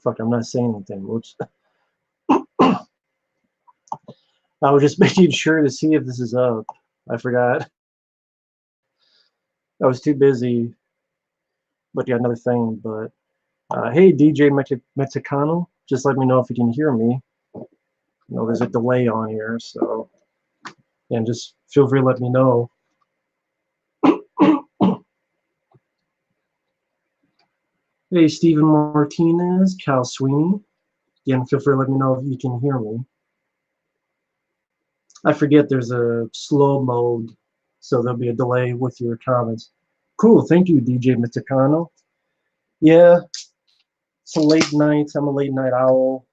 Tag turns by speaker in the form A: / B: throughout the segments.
A: Fuck, I'm not saying anything. Whoops. I was just making sure to see if this is up. I forgot. I was too busy looking at another thing. But hey, DJ Mexicano, just let me know if you can hear me. You know, there's a delay on here, so and just feel free to let me know. Hey, Steven Martinez, Cal Sweeney. Again, feel free to let me know if you can hear me. I forget there's a slow mode, so there'll be a delay with your comments. Cool, thank you, DJ Mexicano. Yeah, it's a late night. I'm a late night owl.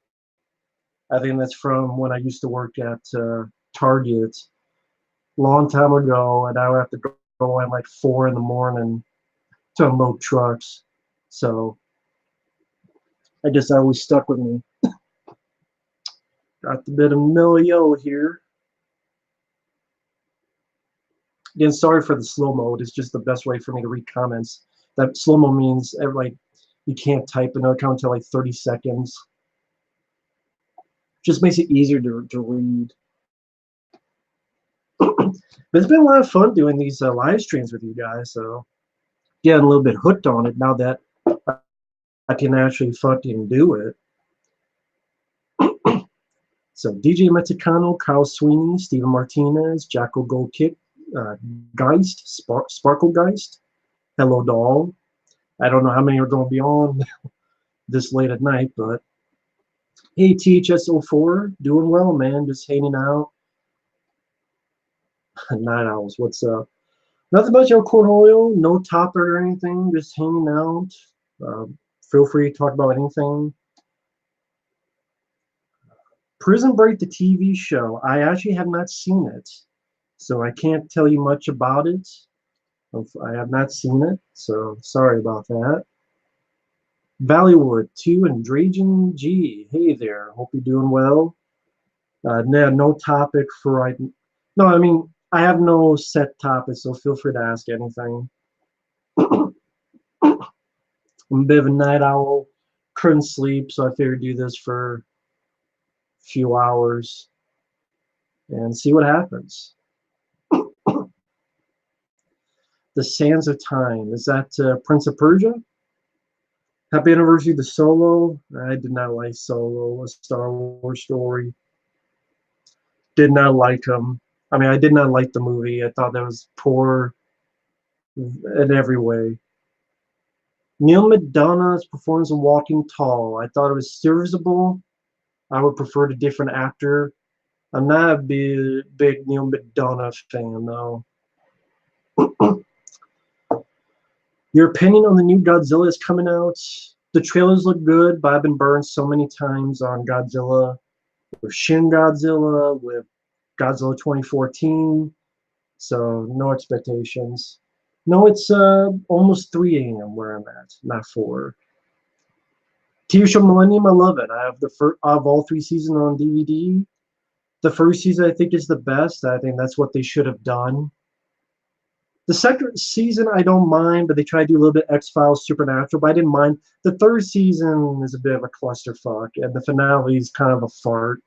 A: I think that's from when I used to work at Target long time ago, and I would have to go at like 4 in the morning to unload trucks. So I guess that always stuck with me. Got a bit of Milio here. Again, sorry for the slow mode. It's just the best way for me to read comments. That slow mo means like you can't type another comment until like 30 seconds. Just makes it easier to read. But it's been a lot of fun doing these live streams with you guys. So getting a little bit hooked on it now that I can actually fucking do it. So DJ Mexicano, Kyle Sweeney, Steven Martinez, Jacko Gold Kick, Geist, Sparkle Geist, Hello Doll. I don't know how many are going to be on this late at night, but hey, THS04, doing well, man, just hanging out. Night Owls, what's up? Nothing much, El Cornholio, no topic or anything, just hanging out. Feel free to talk about anything. Prison Break, the TV show, I actually have not seen it, so I can't tell you much about it. I have not seen it, so sorry about that. Valleywood 2 and Drajan G. Hey there, hope you're doing well. No topic for right. No, I mean I have no set topic, so feel free to ask anything. I'm a bit of a night owl. Couldn't sleep, so I figured do this for a few hours and see what happens. The Sands of Time, is that Prince of Persia? Happy anniversary to Solo. I did not like Solo, a Star Wars story. Did not like him. I mean, I did not like the movie. I thought that was poor in every way. Neil McDonough's performance in Walking Tall, I thought it was serviceable. I would prefer a different actor. I'm not a big Neil McDonough fan, though. Your opinion on the new Godzilla is coming out. The trailers look good, but I've been burned so many times on Godzilla, with Shin Godzilla, with Godzilla 2014. So no expectations. No, it's almost 3 a.m. where I'm at, not 4. TV show Millennium, I love it. I have all 3 seasons on DVD. The first season I think is the best. I think that's what they should have done. The second season I don't mind, but they try to do a little bit X-Files, Supernatural, but I didn't mind. The third season is a bit of a clusterfuck, and the finale is kind of a fart.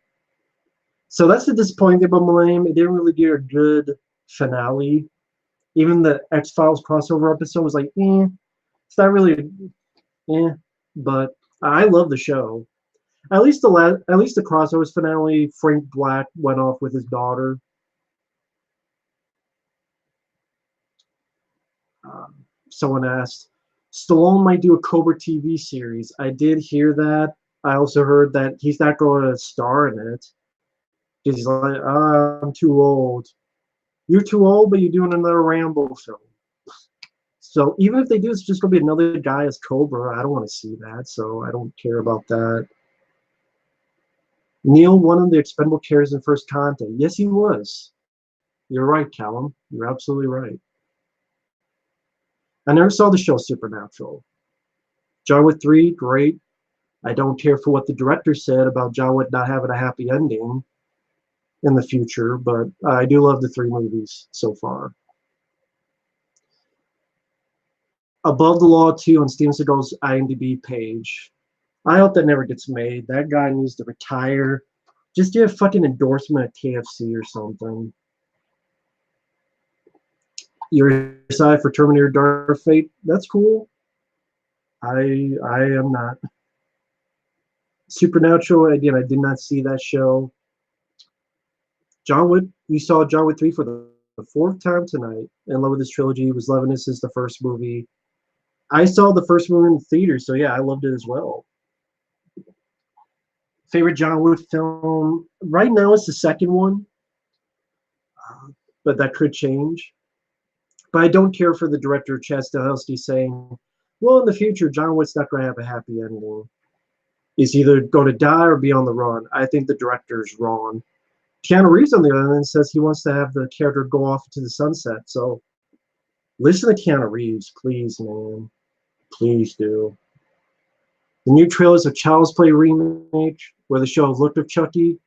A: So that's the disappointing thing about Millennium. It didn't really get a good finale. Even the X-Files crossover episode was like, it's not really, but I love the show. At least the crossover finale, Frank Black went off with his daughter. Someone asked, Stallone might do a Cobra TV series. I did hear that. I also heard that he's not going to star in it. He's like, I'm too old. You're too old, but you're doing another Rambo film. So even if they do, it's just going to be another guy as Cobra. I don't want to see that, so I don't care about that. Neil, one of the expendable characters in First Contact. Yes, he was. You're right, Callum. You're absolutely right. I never saw the show Supernatural. John Wick 3, great. I don't care for what the director said about John Wick not having a happy ending in the future, but I do love the 3 movies so far. Above the Law 2 on Steven Seagal's IMDb page. I hope that never gets made. That guy needs to retire. Just do a fucking endorsement at KFC or something. You're excited for Terminator Dark Fate? That's cool. I am not. Supernatural, again, I did not see that show. John Wick, you saw John Wick 3 for the fourth time tonight. In love with this trilogy, was loving this since the first movie. I saw the first movie in the theater, so yeah, I loved it as well. Favorite John Wick film? Right now it's the second one, but that could change. But I don't care for the director, Chad Stahelski, saying, well, in the future, John Wick's not going to have a happy ending. He's either going to die or be on the run. I think the director is wrong. Keanu Reeves, on the other hand, says he wants to have the character go off into the sunset. So listen to Keanu Reeves, please, man. Please do. The new trailers of Child's Play remake, where the show looked of Chucky.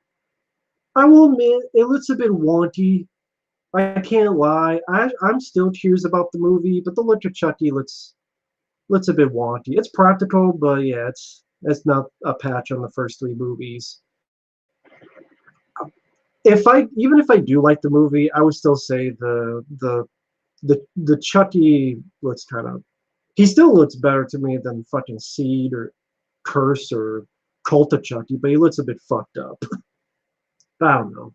A: I will admit, it looks a bit wonky. I can't lie. I'm still curious about the movie, but the look of Chucky looks a bit wonky. It's practical, but yeah, it's not a patch on the first three movies. Even if I do like the movie, I would still say the Chucky looks kind of, he still looks better to me than fucking Seed or Curse or Cult of Chucky, but he looks a bit fucked up. I don't know.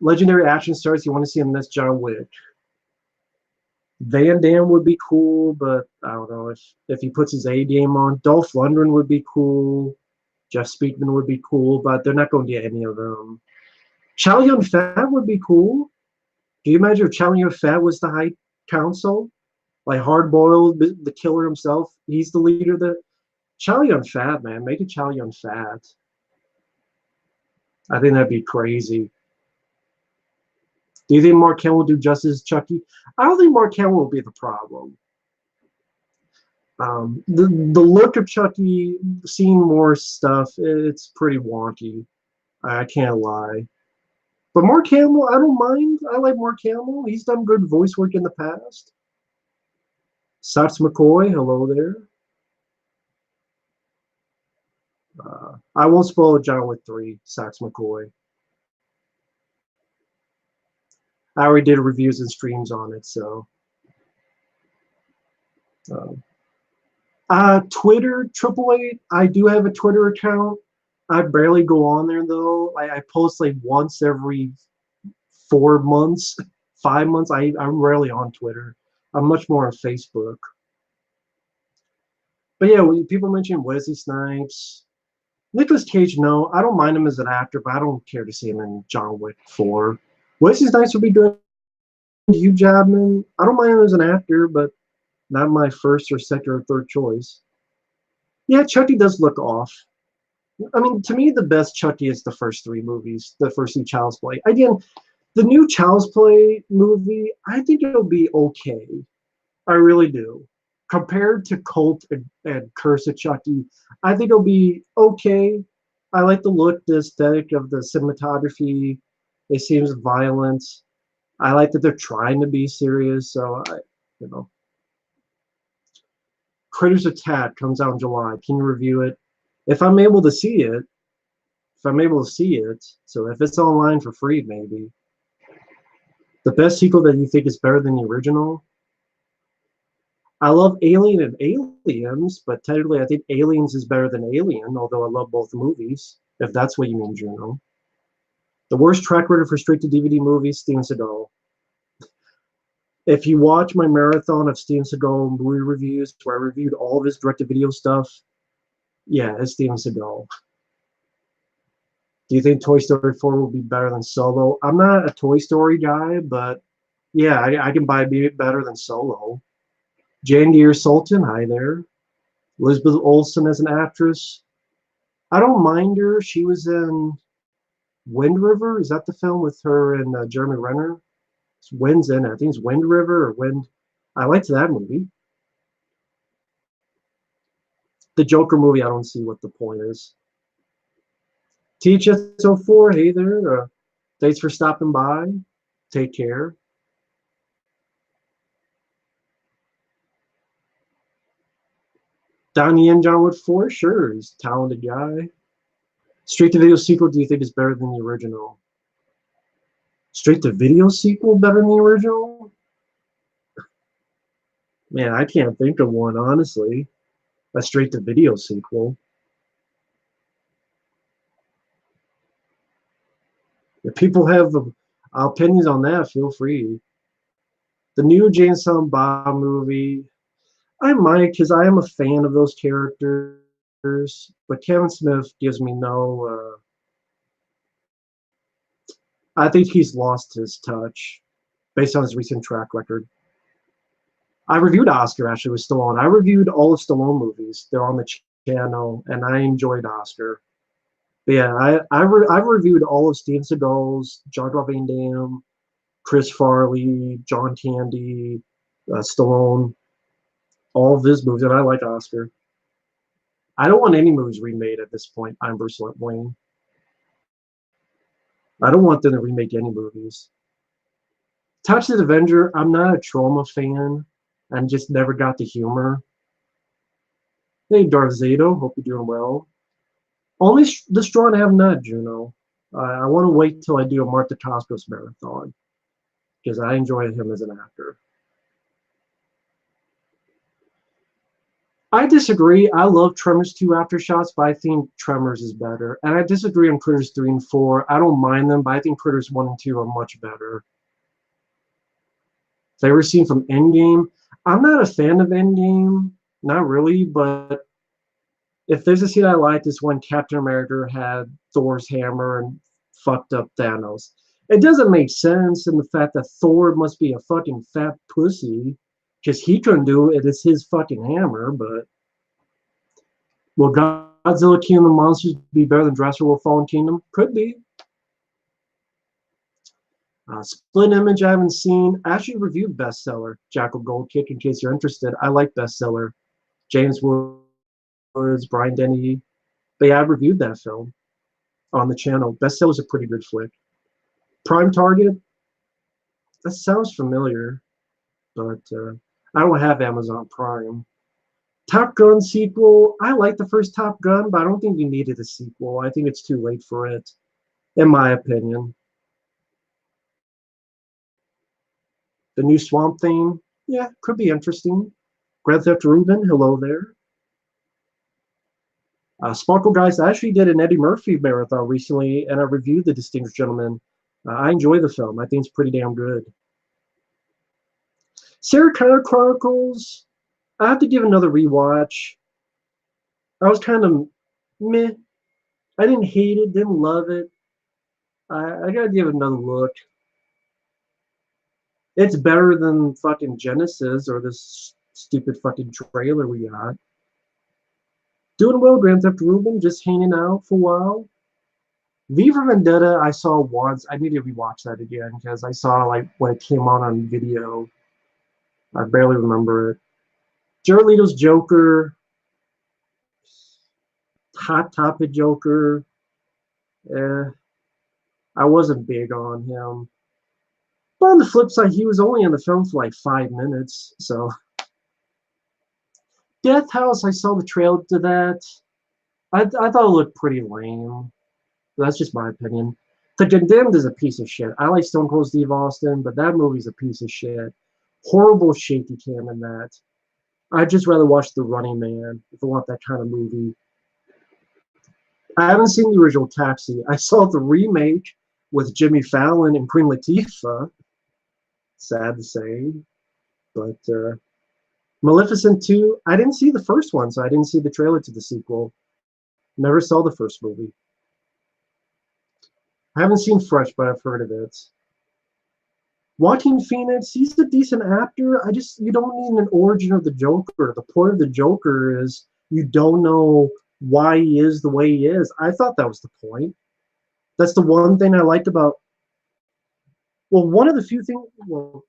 A: Legendary action stars you want to see in this John Wick. Van Damme would be cool, but I don't know if he puts his A game on. Dolph Lundgren would be cool. Jeff Speakman would be cool, but they're not going to get any of them. Chow Yun-fat would be cool. Do you imagine if Chow Yun-fat was the High Council? Like Hardboiled, the killer himself, he's the leader of the Chow Yun-fat, man. Make it Chow Yun-fat. I think that'd be crazy. Do you think Mark Hamill will do justice to Chucky? I don't think Mark Hamill will be the problem. The look of Chucky, seeing more stuff, it's pretty wonky. I can't lie. But Mark Hamill, I don't mind. I like Mark Hamill. He's done good voice work in the past. Sax McCoy, hello there. I won't spoil John Wick 3, Sax McCoy. I already did reviews and streams on it, so. Twitter, Triple Eight. I do have a Twitter account. I barely go on there though. I post like once every 4 months, 5 months. I'm rarely on Twitter. I'm much more on Facebook. But yeah, when people mention Wesley Snipes, Nicolas Cage, no, I don't mind him as an actor, but I don't care to see him in John Wick 4. Wesley Snipes would be good. Hugh Jackman, I don't mind him as an actor, but not my first or second or third choice. Yeah, Chucky does look off. I mean, to me, the best Chucky is the first three movies, the first two Child's Play. Again, the new Child's Play movie, I think it'll be okay. I really do. Compared to Cult and Curse of Chucky, I think it'll be okay. I like the look, the aesthetic of the cinematography. It seems violent. I like that they're trying to be serious, so you know. Critters Attack comes out in July. Can you review it? If I'm able to see it, so if it's online for free, maybe. The best sequel that you think is better than the original? I love Alien and Aliens, but technically I think Aliens is better than Alien, although I love both movies, if that's what you mean, Juno. The worst track record for straight-to-DVD movies, Steven Seagal. If you watch my marathon of Steven Seagal movie reviews, where I reviewed all of his direct-to-video stuff, yeah, it's Steven Seagal. Do you think Toy Story 4 will be better than Solo? I'm not a Toy Story guy, but yeah, I can buy it better than Solo. Jane Deere Sultan, hi there. Elizabeth Olsen as an actress. I don't mind her. She was in Wind River. Is that the film with her and Jeremy Renner? It's Wind's in it. I think it's Wind River or Wind. I liked that movie. The Joker movie, I don't see what the point is. THS04, hey there. Thanks for stopping by. Take care. Donnie Yen, John Wood 4, sure, he's a talented guy. Straight to video sequel, do you think is better than the original? Straight to video sequel better than the original? Man, I can't think of one, honestly. A straight to video sequel. If people have opinions on that, feel free. The new Jay and Silent Bob movie, I might, because I am a fan of those characters, but Kevin Smith gives me no. I think he's lost his touch based on his recent track record. I reviewed Oscar actually with Stallone. I reviewed all of Stallone movies. They're on the channel, and I enjoyed Oscar. But yeah, I've reviewed all of Steven Seagal's, Jean-Claude Van Damme, Chris Farley, John Candy, Stallone, all of his movies, and I like Oscar. I don't want any movies remade at this point. I'm Bruce Wayne. I don't want them to remake any movies. Touch the Avenger, I'm not a Trauma fan and just never got the humor. Hey, Darth Zato, hope you're doing well. Only the straw and have nut, Juno. I want to wait till I do a Mark Dacascos marathon because I enjoy him as an actor. I disagree. I love Tremors 2 Aftershocks, but I think Tremors is better. And I disagree on Critters 3 and 4. I don't mind them, but I think Critters 1 and 2 are much better. Favorite scene from Endgame? I'm not a fan of Endgame. Not really, but if there's a scene I liked, is when Captain America had Thor's hammer and fucked up Thanos. It doesn't make sense in the fact that Thor must be a fucking fat pussy because he couldn't do it. It's his fucking hammer, but will Godzilla King of the Monsters be better than Jurassic World Fallen Kingdom? Could be. Split Image I haven't seen. I actually reviewed Bestseller, Jackal Gold Kick, in case you're interested. I like Bestseller. James Woods, Brian Denny. But yeah, I reviewed that film on the channel. Bestseller's a pretty good flick. Prime Target? That sounds familiar, but I don't have Amazon Prime. Top Gun sequel. I like the first Top Gun, but I don't think you needed a sequel. I think it's too late for it, in my opinion. The new Swamp Thing, yeah, could be interesting. Grand Theft Ruben, hello there. Sparkle Guys, I actually did an Eddie Murphy marathon recently, and I reviewed The Distinguished Gentleman. I enjoy the film. I think it's pretty damn good. Sarah Connor Chronicles, I have to give another rewatch. I was kind of meh. I didn't hate it, didn't love it. I gotta give it another look. It's better than fucking Genesis or this stupid fucking trailer we got. Doing well, Grand Theft Ruben, just hanging out for a while. V for Vendetta, I saw once. I need to rewatch that again because I saw like when it came out on video. I barely remember it. Jared Leto's Joker, Hot Topic Joker. I wasn't big on him. But on the flip side, he was only in the film for like 5 minutes, so. Death House, I saw the trailer to that. I thought it looked pretty lame. That's just my opinion. The Condemned is a piece of shit. I like Stone Cold Steve Austin, but that movie's a piece of shit. Horrible shaky cam in that. I'd just rather watch The Running Man if I want that kind of movie. I haven't seen the original Taxi. I saw the remake with Jimmy Fallon and Queen Latifah. Sad to say. But Maleficent 2, I didn't see the first one, so I didn't see the trailer to the sequel. Never saw the first movie. I haven't seen Fresh, but I've heard of it. Joaquin Phoenix, he's a decent actor. You don't need an origin of the Joker. The point of the Joker is you don't know why he is the way he is. I thought that was the point. That's the one thing I liked about. Well, one of the few things. Well,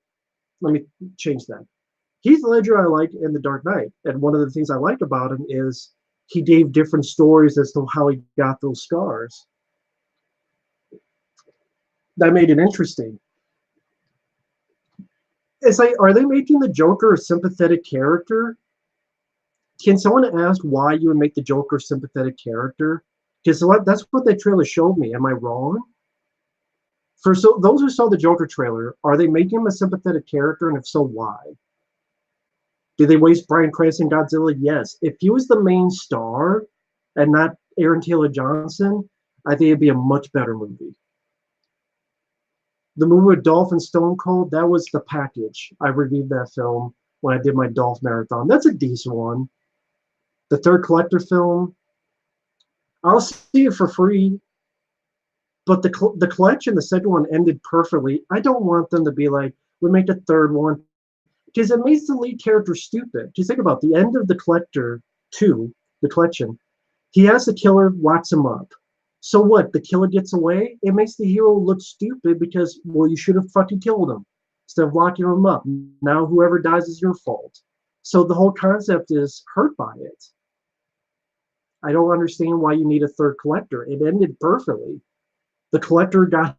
A: let me change that. Heath Ledger I like in The Dark Knight, and one of the things I like about him is he gave different stories as to how he got those scars. That made it interesting. It's like, are they making the Joker a sympathetic character? Can someone ask why you would make the Joker a sympathetic character? Because that's what that trailer showed me. Am I wrong? For those who saw the Joker trailer, are they making him a sympathetic character, and if so, why? Did they waste Bryan Cranston Godzilla? Yes. If he was the main star and not Aaron Taylor Johnson, I think it'd be a much better movie. The movie with Dolph and Stone Cold, that was the package. I reviewed that film when I did my Dolph marathon. That's a decent one. The third Collector film, I'll see it for free. But the collection, the second one, ended perfectly. I don't want them to be like, we make a third one. Because it makes the lead character stupid. Just think about the end of the Collector 2, the collection. He has the killer, locks him up. So what? The killer gets away? It makes the hero look stupid because, well, you should have fucking killed him instead of locking him up. Now whoever dies is your fault. So the whole concept is hurt by it. I don't understand why you need a third Collector. It ended perfectly. The Collector got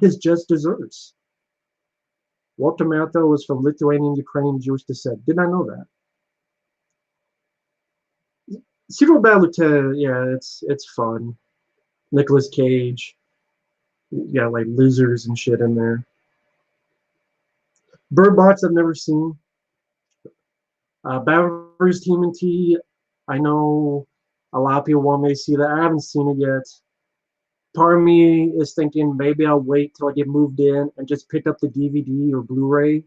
A: his just desserts. Walter Matthau was from Lithuanian, Ukrainian, Jewish descent. Did not know that. Super Bad Lieutenant, yeah, it's fun. Nicolas Cage, yeah, like losers and shit in there. Bird Box I've never seen. Batman vs. TMNT, I know a lot of people want me to see that. I haven't seen it yet. Part of me is thinking maybe I'll wait till I get moved in and just pick up the DVD or Blu-ray,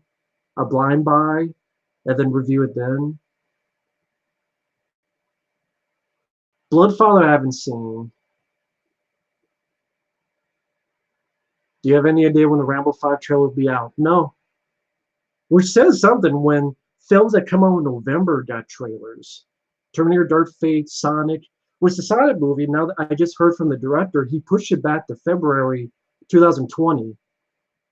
A: a blind buy, and then review it then. Bloodfather I haven't seen. Do you have any idea when the Rambo 5 trailer will be out? No. Which says something when films that come out in November got trailers. Terminator Dark Fate, Sonic. Which the Sonic movie, now that I just heard from the director, he pushed it back to February 2020.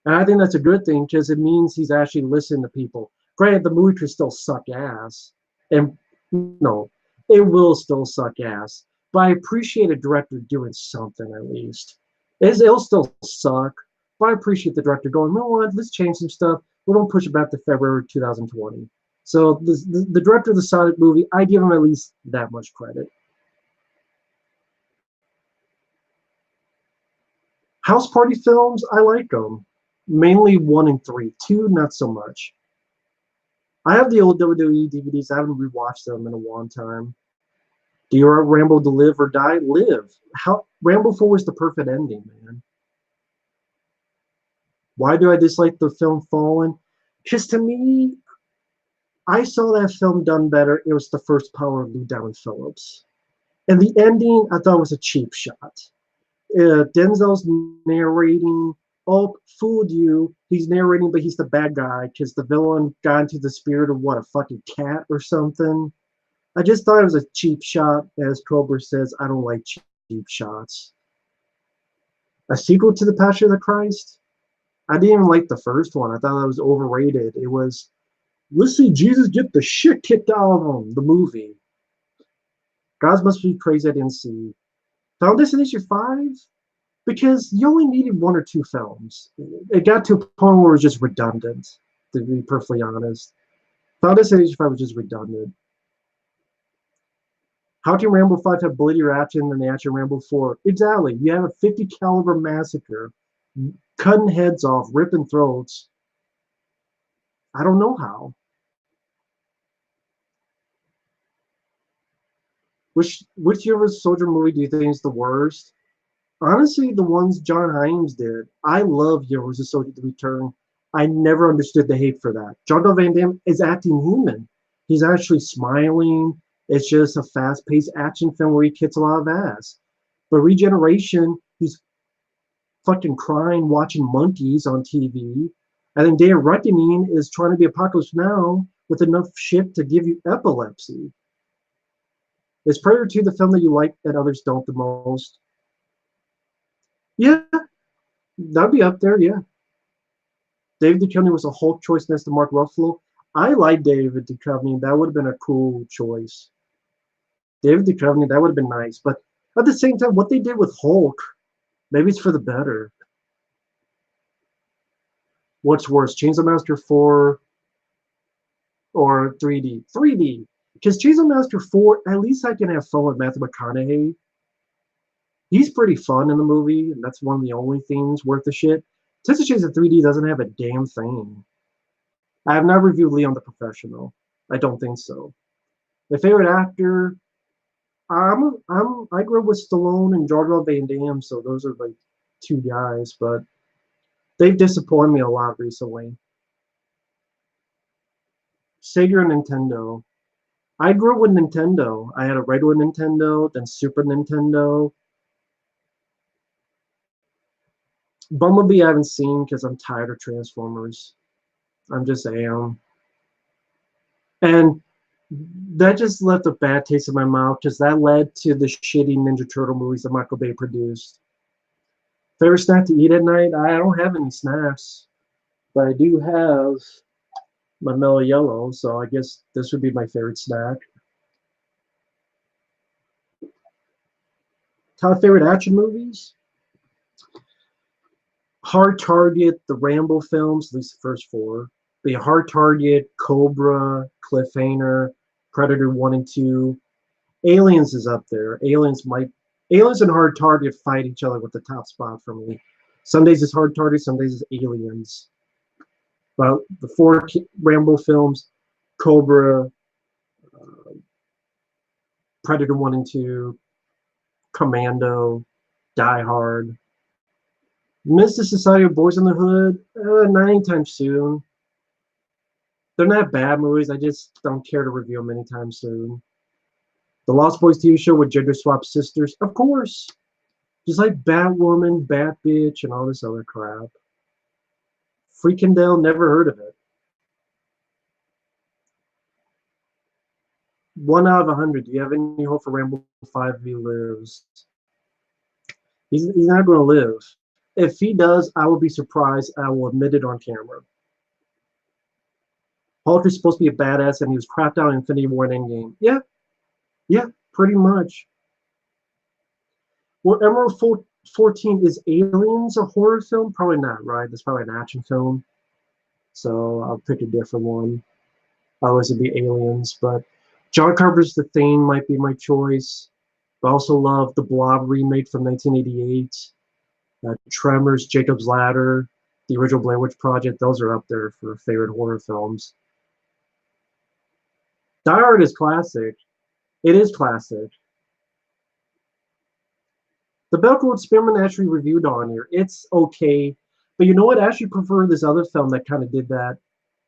A: And I think that's a good thing because it means he's actually listening to people. Granted, the movie could still suck ass. And no, it will still suck ass. But I appreciate a director doing something at least. It'll still suck, but I appreciate the director going, you know what, let's change some stuff. We don't push it back to February 2020. So the director of the Sonic movie, I give him at least that much credit. House party films, I like them. Mainly 1 and 3. 2, not so much. I have the old WWE DVDs. I haven't rewatched them in a long time. Do you want Rambo to live or die? Live. How Rambo 4 was the perfect ending, man. Why do I dislike the film Fallen? Because to me, I saw that film done better. It was the first Power of Lou Diamond Phillips. And the ending, I thought was a cheap shot. Denzel's narrating, oh, fooled you. He's narrating, but he's the bad guy because the villain got into the spirit of what, a fucking cat or something. I just thought it was a cheap shot. As Cobra says, I don't like cheap shots. A sequel to The Passion of the Christ? I didn't even like the first one. I thought that was overrated. It was, let's see Jesus get the shit kicked out of him, the movie. Gods Must Be Crazy I didn't see. Final Destination 5? Because you only needed 1 or 2 films. It got to a point where it was just redundant, to be perfectly honest. Final Destination 5 was just redundant. How can Rambo 5 have bloodier action than the action Rambo 4? Exactly. You have a 50 caliber massacre, cutting heads off, ripping throats. I don't know how. Which Universal Soldier movie do you think is the worst? Honestly, the ones John Hyams did. I love Universal Soldier: The Return. I never understood the hate for that. Jean-Claude Van Damme is acting human. He's actually smiling. It's just a fast-paced action film where he kicks a lot of ass. But Regeneration, he's fucking crying watching monkeys on TV. I think Day of Reckoning is trying to be Apocalypse Now with enough shit to give you epilepsy. Is Predator 2 the film that you like and others don't the most? Yeah, that'd be up there, yeah. David Duchovny was a Hulk choice next to Mark Ruffalo. I like David Duchovny. That would have been a cool choice. David Duchovny, that would have been nice. But at the same time, what they did with Hulk, maybe it's for the better. What's worse, Chainsaw Massacre 4 or 3D? 3D. Because Chainsaw Massacre 4, at least I can have fun with Matthew McConaughey. He's pretty fun in the movie, and that's one of the only things worth the shit. Texas Chainsaw 3D doesn't have a damn thing. I have not reviewed Leon the Professional. I don't think so. My favorite actor, I grew up with Stallone and Jean-Claude Van Damme, so those are like two guys, but they've disappointed me a lot recently. Sega and Nintendo. I grew up with Nintendo. I had a regular Nintendo, then Super Nintendo. Bumblebee I haven't seen because I'm tired of Transformers. I'm just am. And that just left a bad taste in my mouth because that led to the shitty Ninja Turtle movies that Michael Bay produced. Favorite snack to eat at night? I don't have any snacks, but I do have my Mellow Yellow, so I guess this would be my favorite snack. Top favorite action movies? Hard Target, the Rambo films, at least the first four. The Hard Target, Cobra, Cliffhanger, Predator 1 and 2. Aliens is up there. Aliens and Hard Target fight each other with the top spot for me. Some days it's Hard Target, some days it's Aliens. But the four Rambo films, Cobra, Predator 1 and 2, Commando, Die Hard. Miss the Society of Boys in the Hood? Not anytime soon. They're not bad movies. I just don't care to review them anytime soon. The Lost Boys TV show with gender swap sisters? Of course. Just like Batwoman, Batbitch, and all this other crap. Freakendale, never heard of it. 1 out of 100. Do you have any hope for Rambo 5 if he lives? He's not going to live. If he does, I will be surprised. I will admit it on camera. Hulk is supposed to be a badass, and he was crapped out in Infinity War and Endgame. Yeah, pretty much. Well, Emerald 14, is Aliens a horror film? Probably not, right? That's probably an action film. So I'll pick a different one. Otherwise, it'd be Aliens. But John Carpenter's The Thing might be my choice. I also love the Blob remake from 1988. Tremors, Jacob's Ladder, the original Blair Witch Project. Those are up there for favorite horror films. Die Hard is classic. It is classic. The Belko Experiment actually reviewed on here. It's okay. But you know what? I actually prefer this other film that kind of did that.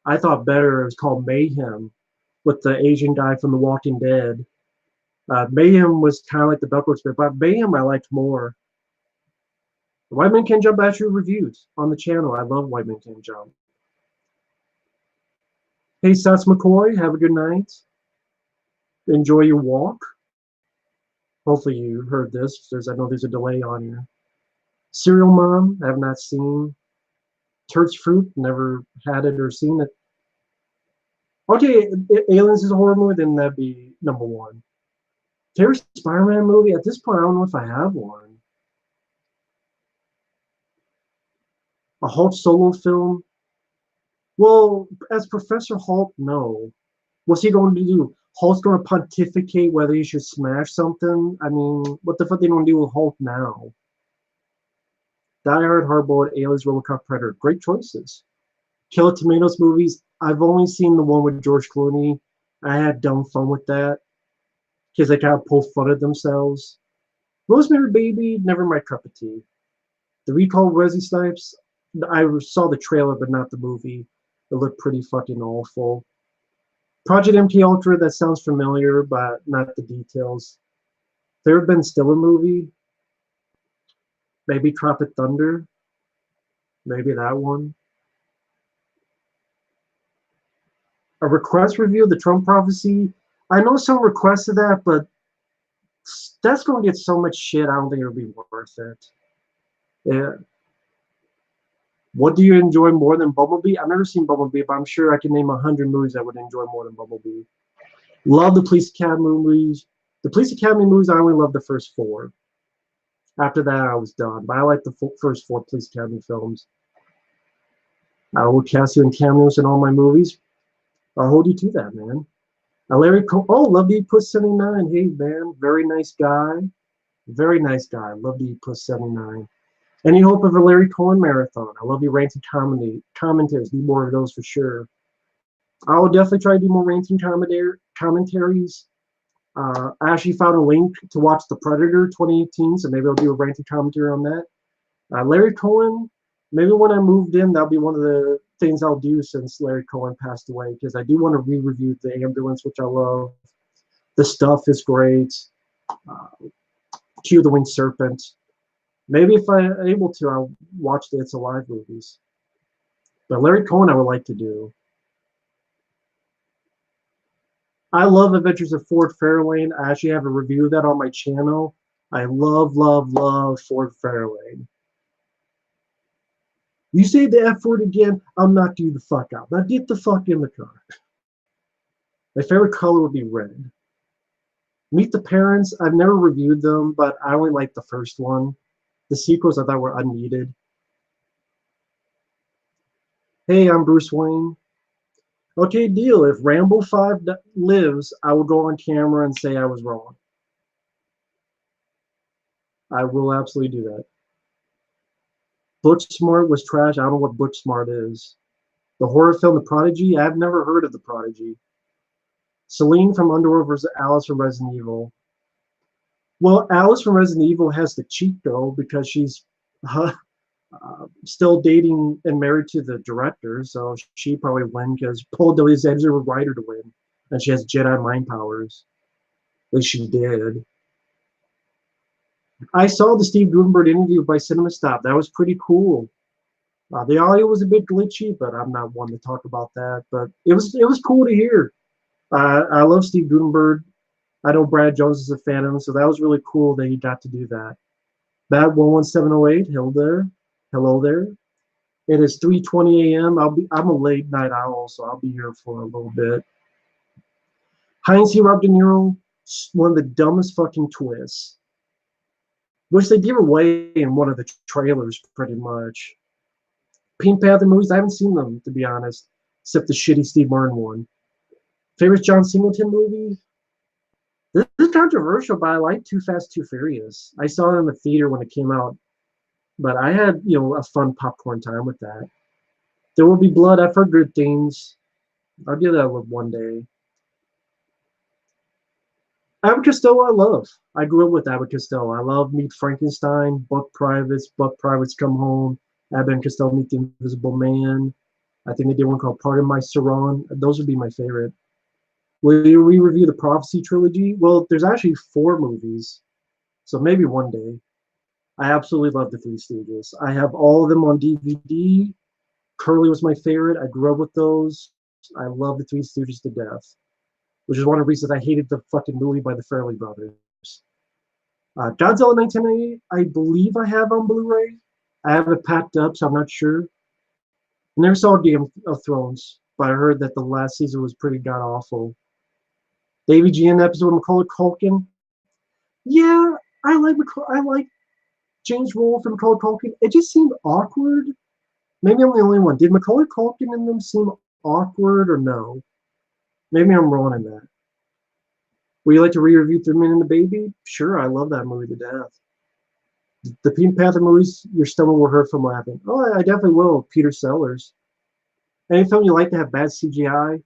A: I thought better. It was called Mayhem with the Asian guy from The Walking Dead. Mayhem was kind of like the Belko Experiment, but Mayhem I liked more. White Man Can't Jump actually reviewed on the channel. I love White Man Can't Jump. Hey, Sats McCoy, have a good night. Enjoy your walk. Hopefully you heard this. I know there's a delay on here. Serial Mom, I have not seen. Turks Fruit, never had it or seen it. Okay, Aliens is a horror movie, then that'd be number one. Favorite Spider-Man movie? At this point, I don't know if I have one. A Hulk solo film? Well, as Professor Hulk, no. What's he going to do? Hulk's going to pontificate whether he should smash something? I mean, what the fuck are they going to do with Hulk now? Die Hard, Hardboiled, Aliens, RoboCop, Predator. Great choices. Killer Tomatoes movies. I've only seen the one with George Clooney. I had dumb fun with that because they kind of poke fun at themselves. Rosemary Baby, never my cup of tea. The Recall of Wesley Snipes. I saw the trailer, but not the movie. It looked pretty fucking awful. Project MK Ultra, that sounds familiar, but not the details. Favorite Ben Stiller movie? Maybe Tropic Thunder? Maybe that one. A request review of the Trump prophecy? I know some requested that, but that's going to get so much shit, I don't think it'll be worth it. Yeah. What do you enjoy more than Bumblebee? I've never seen Bumblebee, but I'm sure I can name 100 movies I would enjoy more than Bumblebee. Love the Police Academy movies. The Police Academy movies, I only love the first 4. After that, I was done. But I like the first 4 Police Academy films. I will cast you in cameos in all my movies. I'll hold you to that, man. Larry Cohen. Oh, love to eat puss 79. Hey man, very nice guy. Very nice guy. Love to eat puss 79. Any hope of a Larry Cohen marathon? I love your ranting commentaries. Do more of those for sure. I will definitely try to do more ranting commentaries. I actually found a link to watch The Predator 2018, so maybe I'll do a ranting commentary on that. Larry Cohen, maybe when I moved in, that'll be one of the things I'll do since Larry Cohen passed away, because I do want to re-review The Ambulance, which I love. The Stuff is great. Uh, Cue the Winged Serpent. Maybe if I'm able to, I'll watch the It's Alive movies. But Larry Cohen, I would like to do. I love Adventures of Ford Fairlane. I actually have a review of that on my channel. I love, love, love Ford Fairlane. You say the F word again, I'll knock you the fuck out. Now get the fuck in the car. My favorite color would be red. Meet the Parents. I've never reviewed them, but I only like the first one. The sequels I thought were unneeded. Hey, I'm Bruce Wayne. Okay, deal. If Rambo 5 lives, I will go on camera and say I was wrong. I will absolutely do that. Booksmart was trash. I don't know what Booksmart is. The horror film The Prodigy. I've never heard of The Prodigy. Celine from Underworld versus Alice from Resident Evil. Well, Alice from Resident Evil has the cheat though, because she's still dating and married to the director, so she probably win because Paul W.'s a writer to win, and she has Jedi mind powers. At least she did. I saw the Steve Gutenberg interview by CinemaStop. That was pretty cool. The audio was a bit glitchy, but I'm not one to talk about that. But it was cool to hear. I love Steve Gutenberg. I know Brad Jones is a fan of him, so that was really cool that he got to do that. That 11708, hello there. It is 3:20 a.m. I'm a late night owl, so I'll be here for a little bit. Heinz C. Rob De Niro, one of the dumbest fucking twists, which they give away in one of the trailers pretty much. Pink Panther movies, I haven't seen them, to be honest, except the shitty Steve Martin one. Favorite John Singleton movie? This is controversial, but I like Too Fast, Too Furious. I saw it in the theater when it came out, but I had, a fun popcorn time with that. There Will Be Blood. I've heard good things. I'll give that one day. Abbott Costello, I love. I grew up with Abbott Costello. I love Meet Frankenstein, Buck Privates Come Home, Abbott and Costello Meet the Invisible Man. I think they did one called Pardon My Saran. Those would be my favorite. Will we review the Prophecy trilogy? Well, there's actually 4 movies, so maybe one day. I absolutely love the Three Stooges. I have all of them on DVD. Curly was my favorite. I grew up with those. I love the Three Stooges to death, which is one of the reasons I hated the fucking movie by the Farrelly brothers. Godzilla 1998, I believe I have on Blu-ray. I have it packed up, so I'm not sure. I never saw Game of Thrones, but I heard that the last season was pretty god-awful. Davy G in episode with Macaulay Culkin. Yeah, I like James Rolfe and Macaulay Culkin. It just seemed awkward. Maybe I'm the only one. Did Macaulay Culkin in them seem awkward or no? Maybe I'm wrong in that. Would you like to re-review 3 Men and the Baby? Sure, I love that movie to death. The Pink Panther movies, your stomach will hurt from laughing. Oh, I definitely will. Peter Sellers. Any film you like to have bad CGI?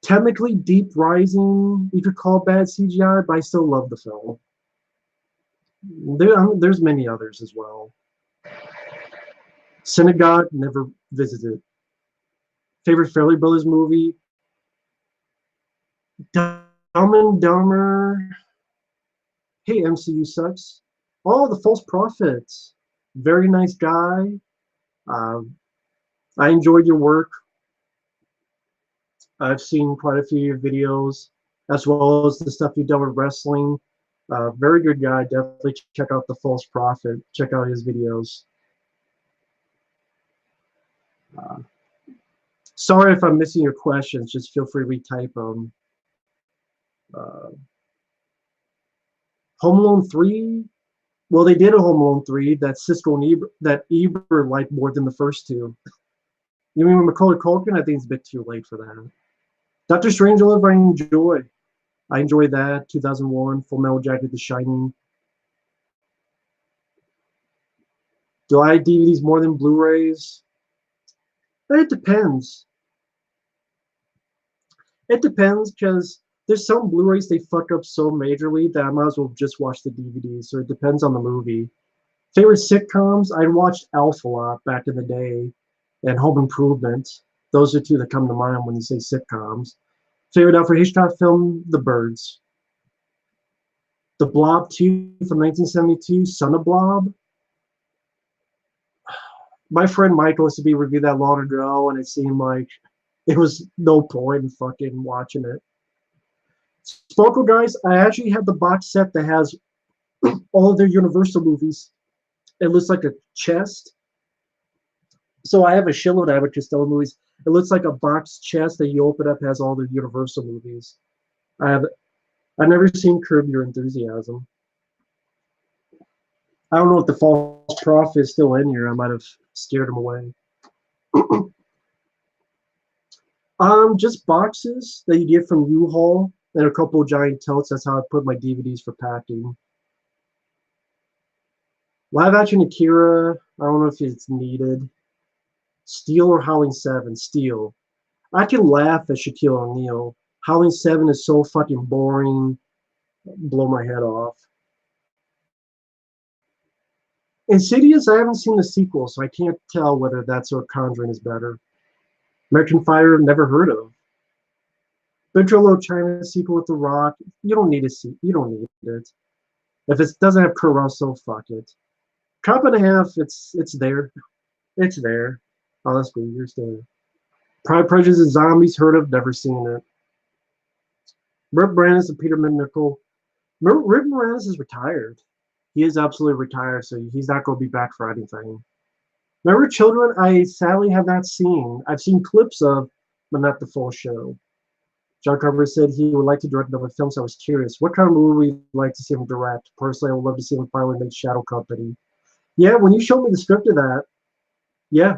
A: Technically, Deep Rising, you could call bad CGI, but I still love the film. There's many others as well. Synagogue, never visited. Favorite Farrelly Brothers movie? Dumb and Dumber. Hey, MCU sucks. Oh, The False Prophets. Very nice guy. I enjoyed your work. I've seen quite a few of your videos, as well as the stuff you've done with wrestling. Very good guy. Definitely check out The False Prophet. Check out his videos. Sorry if I'm missing your questions. Just feel free to retype them. Home Alone 3. Well, they did a Home Alone 3 that Siskel and Ebert liked more than the first two. You mean with Macaulay Culkin? I think it's a bit too late for that. Dr. Strangelove, I enjoy. I enjoy that. 2001, Full Metal Jacket, The Shining. Do I like DVDs more than Blu-rays? It depends. It depends because there's some Blu-rays they fuck up so majorly that I might as well just watch the DVDs. So it depends on the movie. Favorite sitcoms? I watched Alf a lot back in the day, and Home Improvement. Those are two that come to mind when you say sitcoms. Favorite Alfred Hitchcock film? The Birds. The Blob 2 from 1972, Son of Blob. My friend Michael used to be reviewed that long ago, and it seemed like it was no point in fucking watching it. Spoken Guys, I actually have the box set that has all of their Universal movies. It looks like a chest. So I have a shitload of Abbott Costello movies. It looks like a box chest that you open up has all the Universal movies. I've never seen Curb Your Enthusiasm. I don't know if the false prophet is still in here. I might have scared him away. Just boxes that you get from U-Haul and a couple of giant totes. That's how I put my DVDs for packing. Live action Akira, I don't know if it's needed. Steel or Howling 7? Steel. I can laugh at Shaquille O'Neal. Howling 7 is so fucking boring. Blow my head off. Insidious, I haven't seen the sequel, so I can't tell whether that's or Conjuring is better. American Fire, never heard of. Little China sequel with The Rock, you don't need to see. You don't need it. If it doesn't have Kurt Russell, fuck it. Cop and a Half, it's there. It's there. Oh, that's good. You're there. Pride, Prejudice, and Zombies, heard of, never seen it. Rick Moranis and Peter McNichol. Rick Moranis is retired. He is absolutely retired, so he's not going to be back for anything. Remember Children? I sadly have not seen. I've seen clips of, but not the full show. John Carpenter said he would like to direct another film, so I was curious. What kind of movie would you like to see him direct? Personally, I would love to see him finally make Shadow Company. Yeah, when you showed me the script of that, yeah.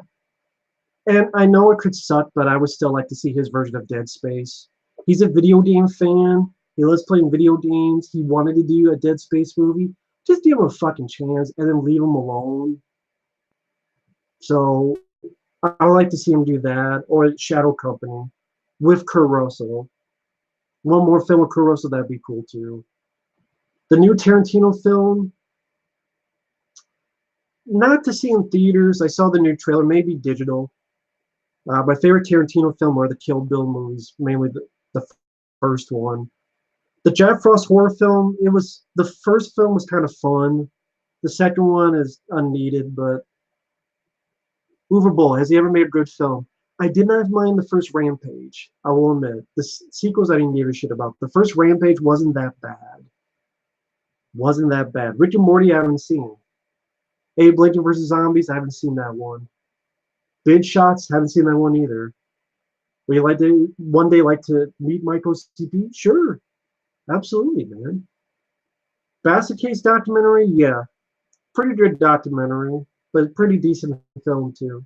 A: And I know it could suck, but I would still like to see his version of Dead Space. He's a video game fan. He loves playing video games. He wanted to do a Dead Space movie. Just give him a fucking chance and then leave him alone. So I would like to see him do that, or Shadow Company with Kurt Russell. One more film with Kurt Russell, that'd be cool too. The new Tarantino film, not to see in theaters. I saw the new trailer, maybe digital. My favorite Tarantino film are the Kill Bill movies, mainly the first one. The Jack Frost horror film, the first film was kind of fun. The second one is unneeded, but Uwe Boll, has he ever made a good film? I did not mind the first Rampage, I will admit. The sequels I didn't give a shit about. The first Rampage wasn't that bad. Wasn't that bad. Rick and Morty I haven't seen. Abe Lincoln vs. Zombies, I haven't seen that one. Big Shots, haven't seen that one either. Would you like to one day like to meet Michael CP? Sure. Absolutely, man. Basket Case documentary, yeah. Pretty good documentary, but pretty decent film too.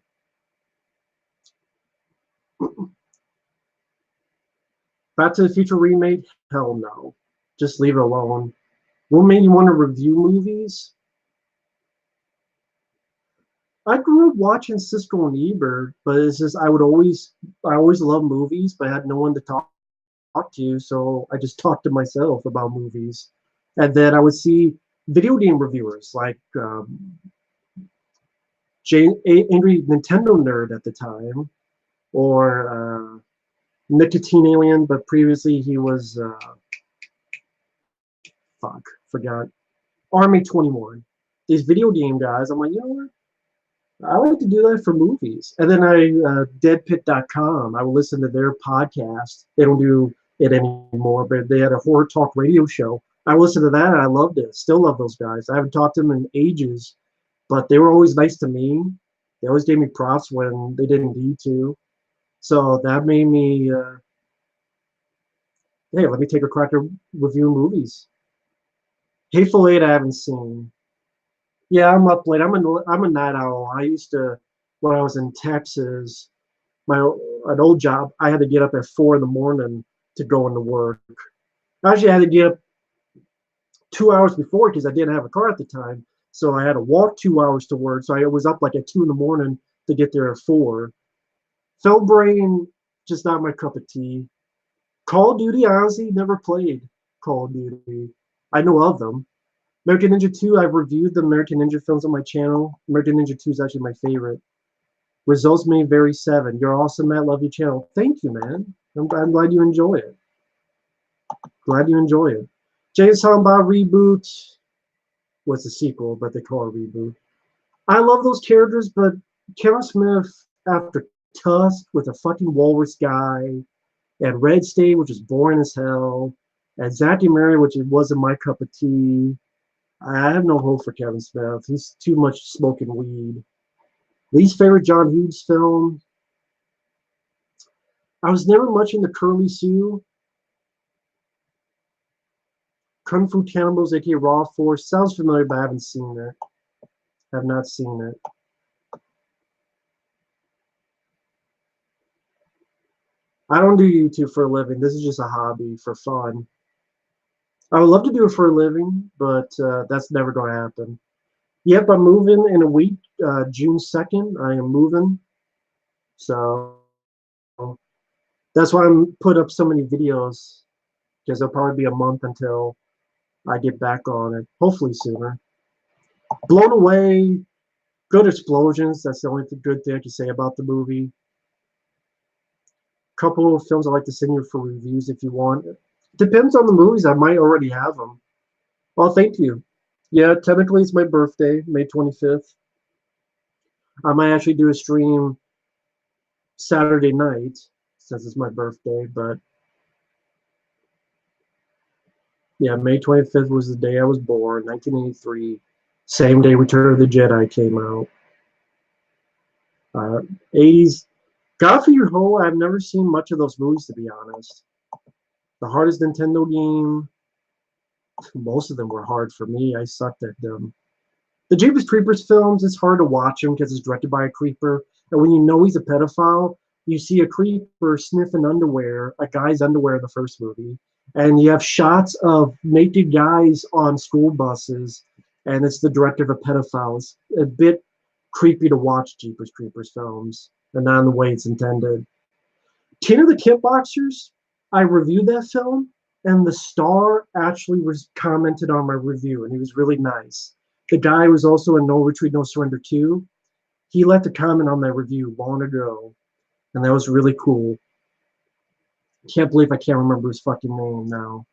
A: Back to the Future remake? Hell no. Just leave it alone. What made you want to review movies? I grew up watching Siskel and Ebert, but it's just I always loved movies, but I had no one to talk to, so I just talked to myself about movies. And then I would see video game reviewers like Angry Nintendo Nerd at the time, or Nicotine Alien, but previously he was forgot. Army 21. These video game guys, I'm like, you know what? I like to do that for movies. And then deadpit.com, I will listen to their podcast. They don't do it anymore, but they had a horror talk radio show. I listened to that and I loved it. Still love those guys. I haven't talked to them in ages, but they were always nice to me. They always gave me props when they didn't need to. So that made me, hey, let me take a crack at review movies. Hateful Eight I haven't seen. Yeah, I'm up late. I'm a night owl. I used to, when I was in Texas, my an old job, I had to get up at 4 in the morning to go into work. Actually, I had to get up 2 hours before because I didn't have a car at the time. So I had to walk 2 hours to work. So I was up like at 2 in the morning to get there at 4. Film Brain, just not my cup of tea. Call of Duty, honestly, never played Call of Duty. I know of them. American Ninja 2, I've reviewed the American Ninja films on my channel. American Ninja 2 is actually my favorite. Results may vary 7. You're awesome, Matt. Love your channel. Thank you, man. I'm glad you enjoy it. Glad you enjoy it. James Silent reboot was a sequel, but they call it a reboot. I love those characters, but Kevin Smith, after Tusk with a fucking walrus guy, and Red State, which is boring as hell, and Zack and Mary, which wasn't my cup of tea, I have no hope for Kevin Smith. He's too much smoking weed. Least favorite John Hughes film. I was never much into Curly Sue. Kung Fu Cannibals, aka Raw Force. Sounds familiar, but I haven't seen it. Have not seen it. I don't do YouTube for a living. This is just a hobby for fun. I would love to do it for a living, but that's never going to happen. Yep, I'm moving in a week. June 2nd, I am moving. So that's why I'm put up so many videos, because it'll probably be a month until I get back on it. Hopefully sooner. Blown Away, good explosions. That's the only good thing I can say about the movie. Couple of films I like to send you for reviews if you want. Depends on the movies. I might already have them. Well, thank you. Yeah, technically it's my birthday, May 25th. I might actually do a stream Saturday night since it's my birthday, but yeah, May 25th was the day I was born, 1983. Same day Return of the Jedi came out. 80s. God for Your Whole, I've never seen much of those movies, to be honest. The hardest Nintendo game, most of them were hard for me. I sucked at them. The Jeepers Creepers films, it's hard to watch them because it's directed by a creeper. And when you know he's a pedophile, you see a creeper sniffing underwear, a guy's underwear in the first movie. And you have shots of naked guys on school buses, and it's the director of a pedophile. It's a bit creepy to watch Jeepers Creepers films, and not in the way it's intended. Teen of the Kickboxers, I reviewed that film, and the star actually was commented on my review, and he was really nice. The guy was also in No Retreat, No Surrender 2. He left a comment on that review long ago, and that was really cool. Can't believe I can't remember his fucking name now.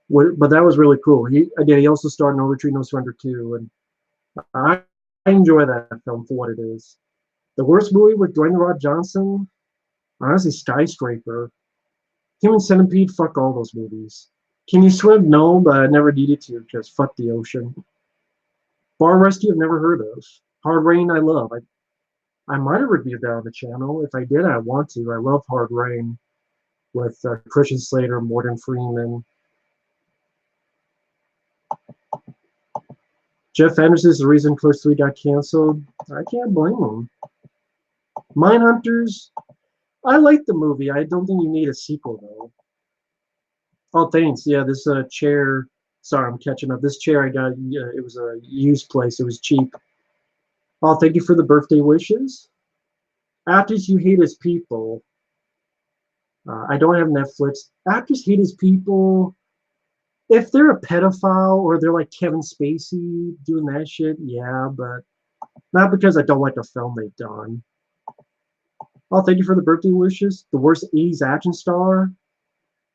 A: But that was really cool. He also starred in No Retreat, No Surrender 2, and I enjoy that film for what it is. The worst movie with Dwayne The Rock Johnson, honestly, Skyscraper. Human Centipede, fuck all those movies. Can You Swim? No, but I never needed to because fuck the ocean. Bar Rescue, I've never heard of. Hard Rain, I love. I might have reviewed that on the channel. If I did, I want to. I love Hard Rain with Christian Slater, Morgan Freeman. Jeff Anderson is the reason Clerks 3 got canceled. I can't blame him. Mindhunters, I like the movie. I don't think you need a sequel, though. Oh, thanks. Yeah, this chair. Sorry, I'm catching up. This chair I got, it was a used place. It was cheap. Oh, thank you for the birthday wishes. Actors You Hate As People. I don't have Netflix. Actors Hate As People. If they're a pedophile or they're like Kevin Spacey doing that shit, yeah, but not because I don't like the film they've done. Oh, thank you for the birthday wishes. The worst 80s action star.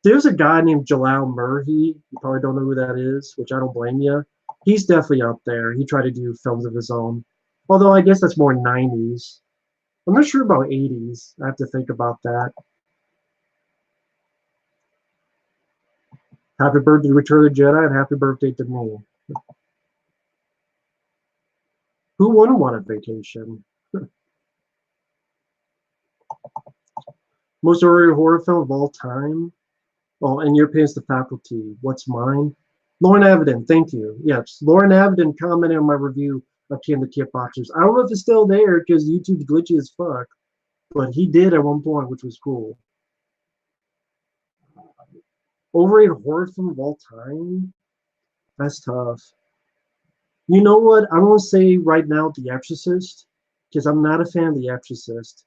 A: There's a guy named Jalal Murray. You probably don't know who that is, which I don't blame you. He's definitely up there. He tried to do films of his own. Although I guess that's more 90s. I'm not sure about 80s. I have to think about that. Happy birthday to Return of the Jedi, and happy birthday to me. Who wouldn't want a vacation? Most overrated horror film of all time? Oh, in your opinion, it's The Faculty. What's mine? Lauren Avedon, thank you. Yes, Lauren Avedon commented on my review of Teen the Kickboxers. I don't know if it's still there because YouTube's glitchy as fuck. but he did at one point, which was cool. Overrated horror film of all time? That's tough. You know what? I'm gonna say right now, The Exorcist, because I'm not a fan of The Exorcist.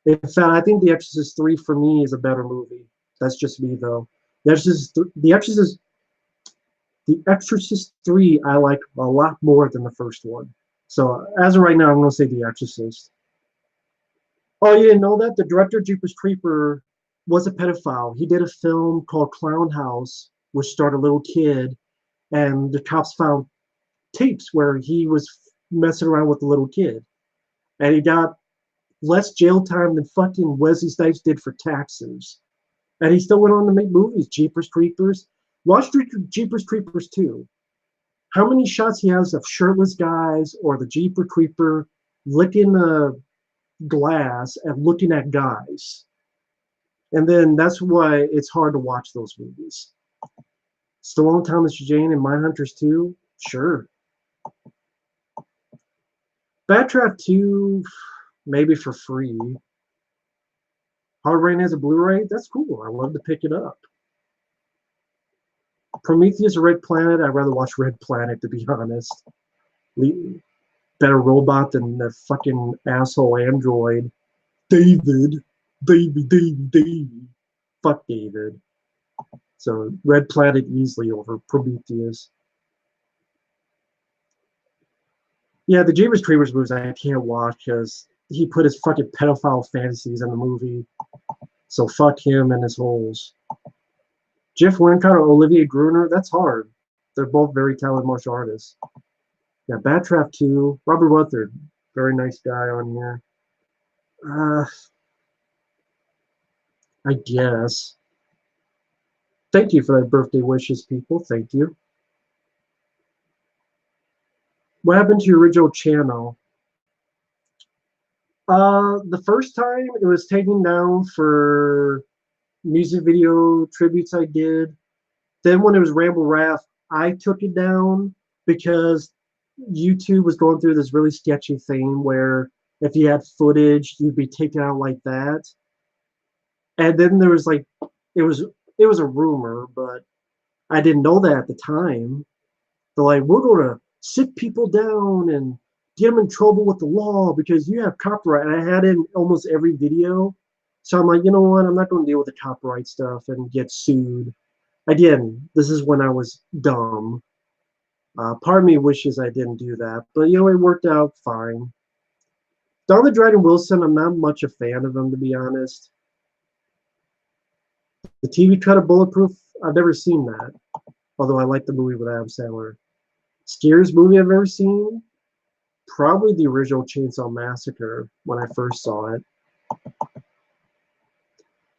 A: In fact, I think The Exorcist 3 for me is a better movie. That's just me though. The Exorcist 3 I like a lot more than the first one. So as of right now, I'm gonna say The Exorcist. Oh, you didn't know that? The director of Jeepers Creeper was a pedophile. He did a film called Clown House, which starred a little kid, and the cops found tapes where he was messing around with the little kid. And he got less jail time than fucking Wesley Snipes did for taxes. And he still went on to make movies. Jeepers Creepers. Watch Jeepers Creepers 2. How many shots he has of shirtless guys or the Jeeper Creeper licking the glass and looking at guys. And then that's why it's hard to watch those movies. Stallone, Thomas Jane, and Mindhunters 2? Sure. Bad Trap 2, maybe for free. Hard Rain has a Blu-ray? That's cool. I love to pick it up. Prometheus or Red Planet? I'd rather watch Red Planet, to be honest. Better robot than the fucking asshole android. David. Fuck David. So Red Planet easily over Prometheus. Yeah, the Jeepers Creepers movies I can't watch because he put his fucking pedophile fantasies in the movie. So fuck him and his holes. Jeff Wincott or Olivier Gruner? That's hard. They're both very talented martial artists. Yeah, Bad Trap 2. Robert Rutherford. Very nice guy on here. I guess. Thank you for that birthday wishes, people. Thank you. What happened to your original channel? The first time it was taken down for music video tributes I did. Then when it was Ramble Raff, I took it down because YouTube was going through this really sketchy thing where if you had footage, you'd be taken out like that. And then there was like, it was a rumor, but I didn't know that at the time. They're like, we're going to sit people down and get them in trouble with the law because you have copyright. And I had it in almost every video. So I'm like, you know what? I'm not going to deal with the copyright stuff and get sued. Again, this is when I was dumb. Part of me wishes I didn't do that. But, you know, it worked out fine. Don the Dragon Wilson, I'm not much a fan of him, to be honest. The TV cut of Bulletproof, I've never seen that. Although I like the movie with Adam Sandler. Scariest movie I've ever seen? Probably the original Chainsaw Massacre when I first saw it.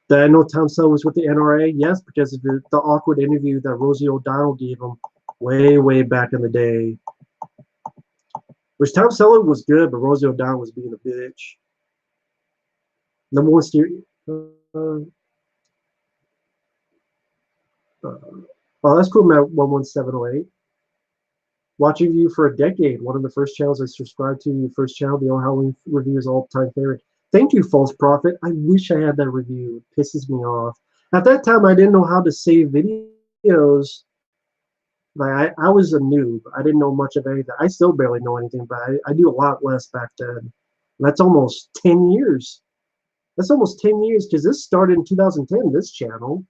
A: Did I know Tom Selleck was with the NRA? Yes, because of the awkward interview that Rosie O'Donnell gave him way back in the day. Which Tom Selleck was good, but Rosie O'Donnell was being a bitch. Number one series. Oh, that's cool, Matt 11708. Watching you for a decade. One of the first channels I subscribed to. Your first channel, the old Halloween review is all-time favorite. Thank you, False Prophet. I wish I had that review. It pisses me off. At that time, I didn't know how to save videos. Like I was a noob. I didn't know much of anything. I still barely know anything, but I do a lot less back then. And that's almost 10 years. That's almost 10 years because this started in 2010, this channel.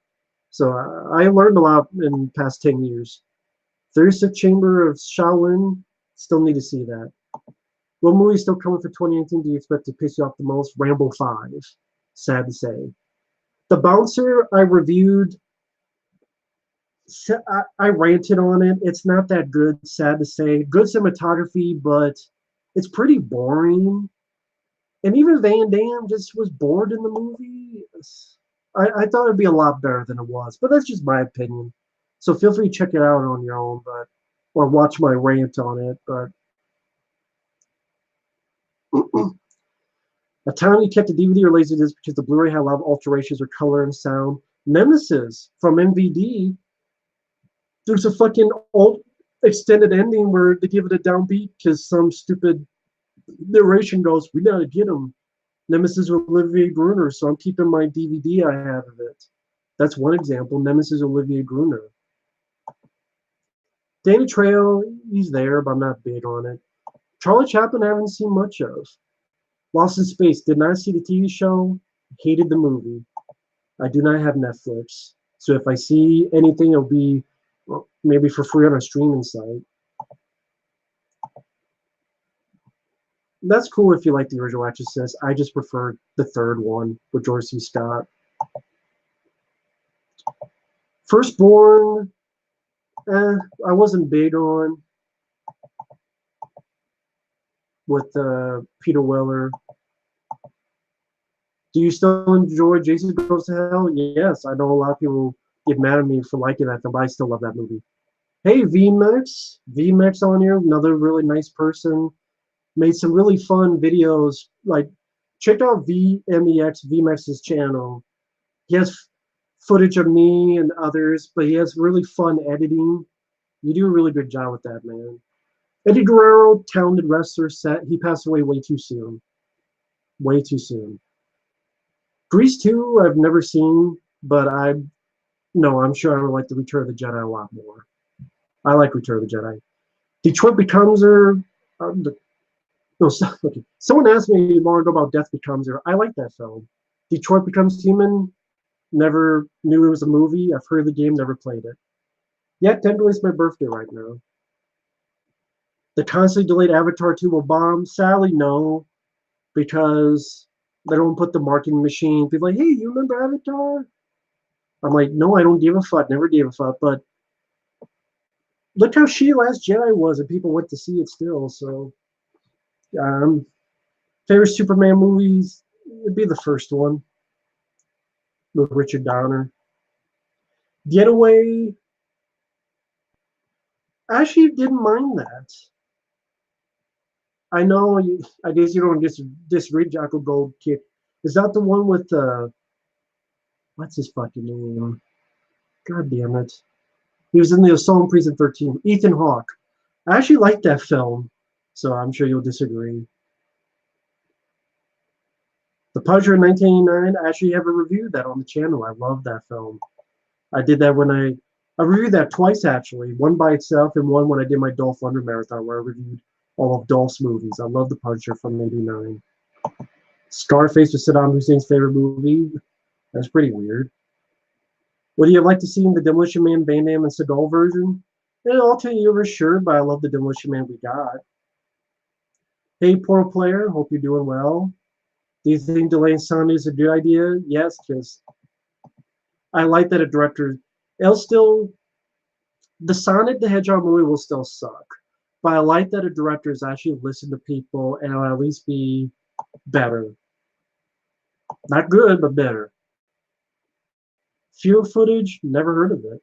A: So I learned a lot in the past 10 years. 36th Chamber of Shaolin, still need to see that. What movie is still coming for 2018 do you expect to piss you off the most? Rambo 5. Sad to say. The Bouncer, I reviewed. I ranted on it. It's not that good, sad to say. Good cinematography, but it's pretty boring. And even Van Damme just was bored in the movie. I thought it'd be a lot better than it was, but that's just my opinion. So feel free to check it out on your own, or watch my rant on it. But a time you kept the DVD or Laserdisc because the Blu-ray had a lot of alterations or color and sound. Nemesis from MVD. There's a fucking extended ending where they give it a downbeat because some stupid narration goes, "We gotta get him," Nemesis with Olivier Gruner, so I'm keeping my DVD I have of it. That's one example. Nemesis Olivier Gruner. Danny Trejo, he's there, but I'm not big on it. Charlie Chaplin, I haven't seen much of. Lost in Space, did not see the TV show, hated the movie. I do not have Netflix, so if I see anything, it'll be maybe for free on a streaming site. That's cool if you like the original Exorcist. I just prefer the third one with George C. Scott. Firstborn, I wasn't big on with Peter Weller. Do you still enjoy Jesus Goes to Hell? Yes, I know a lot of people get mad at me for liking that film, but I still love that movie. Hey, VMAX. VMAX on here, another really nice person. Made some really fun videos. Like, check out VMAX's channel. He has footage of me and others, but he has really fun editing. You do a really good job with that, man. Eddie Guerrero, talented wrestler, he passed away way too soon. Way too soon. Grease 2, I've never seen, but I'm sure I would like the Return of the Jedi a lot more. I like Return of the Jedi. Detroit Becomes Her. Someone asked me long ago about Death Becomes Her. I like that film. Detroit Becomes Human. Never knew it was a movie. I've heard of the game, never played it. Yet, technically, it's my birthday right now. The constantly delayed Avatar 2 will bomb. Sadly, no, because they don't put the marketing machine. People are like, hey, you remember Avatar? I'm like, no, I don't give a fuck. Never gave a fuck. But look how shitty Last Jedi was, and people went to see it still. So, favorite Superman movies, it'd be the first one with Richard Donner. Getaway, I actually didn't mind that. I know, I guess you don't disagree, Jocko Goldkick. Is that the one with, what's his fucking name? God damn it. He was in the Assault on Precinct 13. Ethan Hawke. I actually liked that film, so I'm sure you'll disagree. The Punisher in 1989, I actually have a review that on the channel. I love that film. I did that when I reviewed that twice, actually. One by itself and one when I did my Dolph Lundgren marathon, where I reviewed all of Dolph's movies. I love The Punisher from 89. Scarface was Saddam Hussein's favorite movie. That's pretty weird. Would you have liked to see the Demolition Man, Van Damme, and Seagal version? I'll tell you for sure, but I love the Demolition Man we got. Hey, Portal Player, hope you're doing well. Do you think delaying Sonic is a good idea? Yes, because I like that a director, the Sonic the Hedgehog movie will still suck, but I like that a director has actually listened to people and it'll at least be better. Not good, but better. Field footage, never heard of it.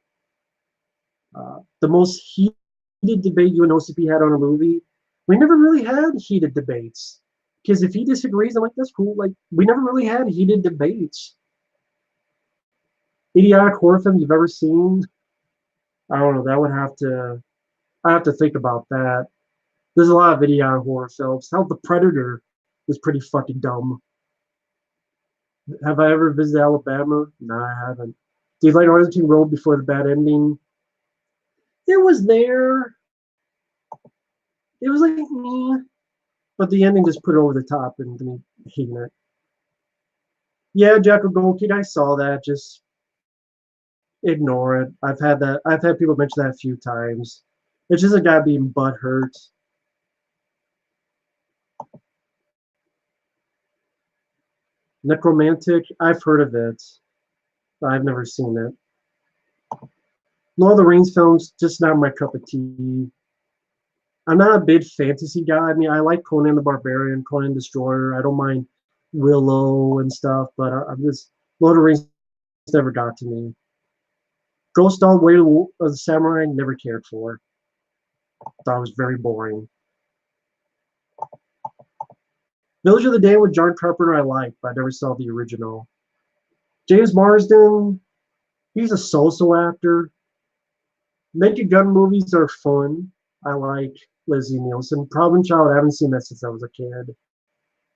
A: The most heated debate you and OCP had on a movie, we never really had heated debates. Because if he disagrees, I'm like, that's cool. Like, we never really had heated debates. Idiotic horror film you've ever seen? I don't know. I have to think about that. There's a lot of idiotic horror films. Hell, The Predator was pretty fucking dumb. Have I ever visited Alabama? No, I haven't. Do you like Argentine Road before the bad ending? It was there. It was like me. But the ending just put it over the top and me hating it. Yeah, Jocko Goldkick, I saw that. Just ignore it. I've had people mention that a few times. It's just a guy being butthurt. Necromantic, I've heard of it. I've never seen it. Lord of the Rings films, just not my cup of tea. I'm not a big fantasy guy. I mean, I like Conan the Barbarian, Conan Destroyer. I don't mind Willow and stuff, but I'm just Lord of the Rings never got to me. Ghost Dog Way of the Samurai never cared for. Thought it was very boring. Village of the Damned with John Carpenter I liked, but I never saw the original. James Marsden, he's a so-so actor. Naked Gun movies are fun. I like Leslie Nielsen. Problem Child, I haven't seen that since I was a kid.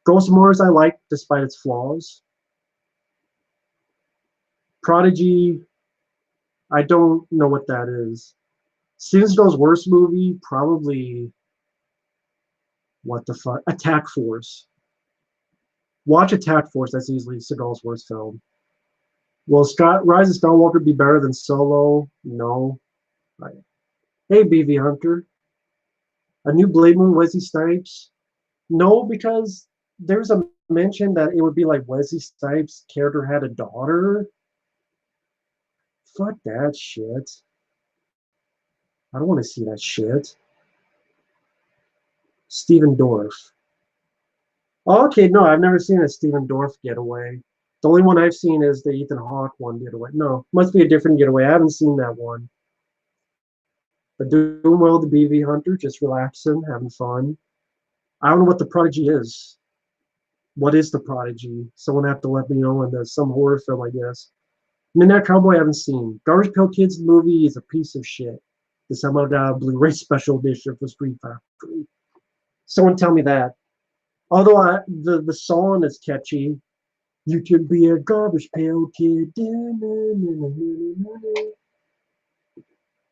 A: Ghost of Mars I like despite its flaws. Prodigy, I don't know what that is. Steven Seagal's worst movie, probably what the fuck? Attack Force. Watch Attack Force. That's easily Seagal's worst film. Will Rise of Skywalker be better than Solo? No. Right. Hey, BV Hunter. A new Blade movie, Wesley Snipes? No, because there's a mention that it would be like Wesley Snipes' character had a daughter. Fuck that shit. I don't want to see that shit. Steven Dorff. Oh, okay, no, I've never seen a Steven Dorff getaway. The only one I've seen is the Ethan Hawke one getaway. No, must be a different getaway. I haven't seen that one. But doing well, the BV Hunter, just relaxing, having fun. I don't know what the Prodigy is. What is the Prodigy? Someone have to let me know. And there's some horror film, I guess. Midnight Cowboy I haven't seen. Garbage Pail Kids movie is a piece of shit. The somehow got a Blu-ray special edition for Scream Factory. Someone tell me that. Although the song is catchy. You could be a garbage pail kid.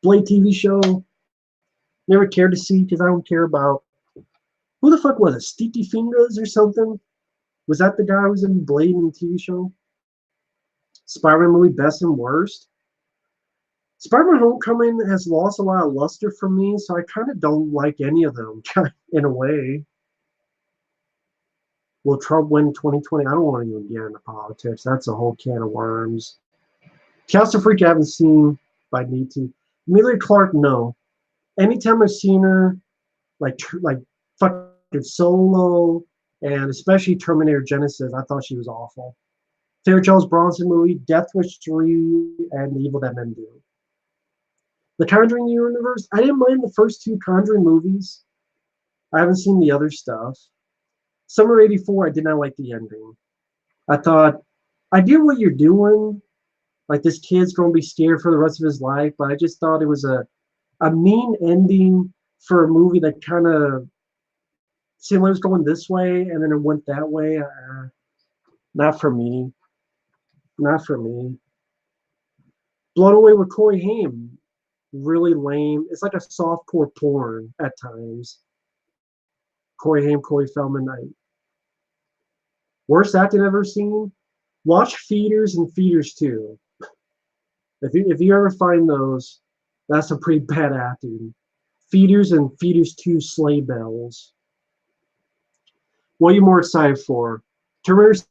A: Blade TV show. Never cared to see because I don't care about. Who the fuck was it? Sticky Fingers or something? Was that the guy who was in Blade in the TV show? Spider-Man movie, best and worst. Spider-Man Homecoming has lost a lot of luster for me, so I kind of don't like any of them, in a way. Will Trump win 2020? I don't want to even get into politics. That's a whole can of worms. Castle Freak I haven't seen, but I need to. Emilia Clarke, no. Anytime I've seen her, like fucking Solo, and especially Terminator Genesis, I thought she was awful. Favorite Charles Bronson movie, Death Wish 3, and The Evil That Men Do. The Conjuring universe, I didn't mind the first two Conjuring movies. I haven't seen the other stuff. Summer 84, I did not like the ending. I thought, I get what you're doing. Like, this kid's going to be scared for the rest of his life, but I just thought it was a mean ending for a movie that kind of seemed like it was going this way, and then it went that way. Not for me. Not for me. Blown Away with Corey Haim. Really lame. It's like a softcore porn at times. Corey Haim, Corey Feldman night. Worst acting I've ever seen? Watch Feeders and Feeders 2. If you ever find those, that's some pretty bad acting. Feeders and Feeders 2 Sleigh Bells. What are you more excited for? Terminator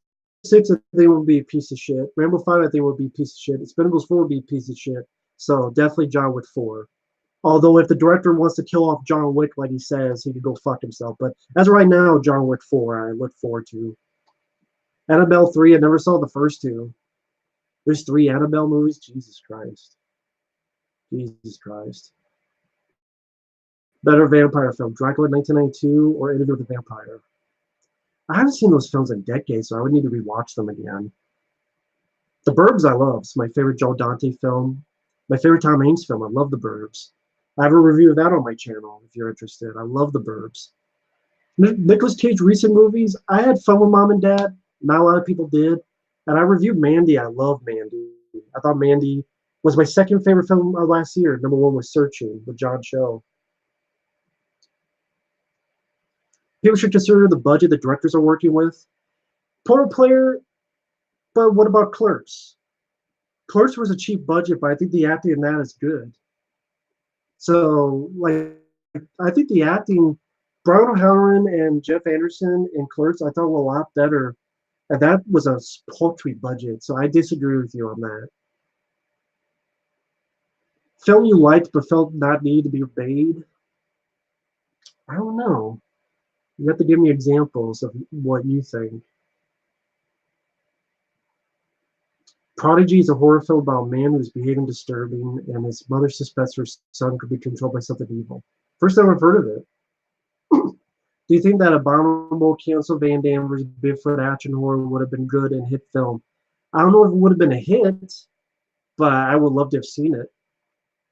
A: 6, I think will be a piece of shit. Rambo 5, I think will be a piece of shit. Expendables 4 will be a piece of shit. So definitely John Wick 4. Although if the director wants to kill off John Wick like he says, he could go fuck himself. But as of right now, John Wick 4 I look forward to. Annabelle 3, I never saw the first two. There's 3 Annabelle movies? Jesus Christ. Jesus Christ. Better vampire film, Dracula 1992 or Interview with the Vampire? I haven't seen those films in decades, so I would need to rewatch them again. The Burbs I love. It's my favorite Joe Dante film. My favorite Tom Hanks film. I love The Burbs. I have a review of that on my channel if you're interested. I love The Burbs. Nicolas Cage recent movies. I had fun with Mom and Dad. Not a lot of people did. And I reviewed Mandy. I love Mandy. I thought Mandy was my second favorite film of last year. Number 1 was Searching with John Cho. People should consider the budget the directors are working with. Portal Player, but what about Clerks? Clerks was a cheap budget, but I think the acting in that is good. So, like, I think the acting, Brian O'Halloran and Jeff Anderson in Clerks, I thought were a lot better. And that was a paltry budget, so I disagree with you on that. Film you liked but felt not needed to be made? I don't know. You have to give me examples of what you think. Prodigy is a horror film about a man who's behaving disturbing, and his mother suspects her son could be controlled by something evil. First time I've heard of it. Do you think that Abominable Cancel Van Damme vs. Bigfoot action horror would have been good and hit film? I don't know if it would have been a hit, but I would love to have seen it.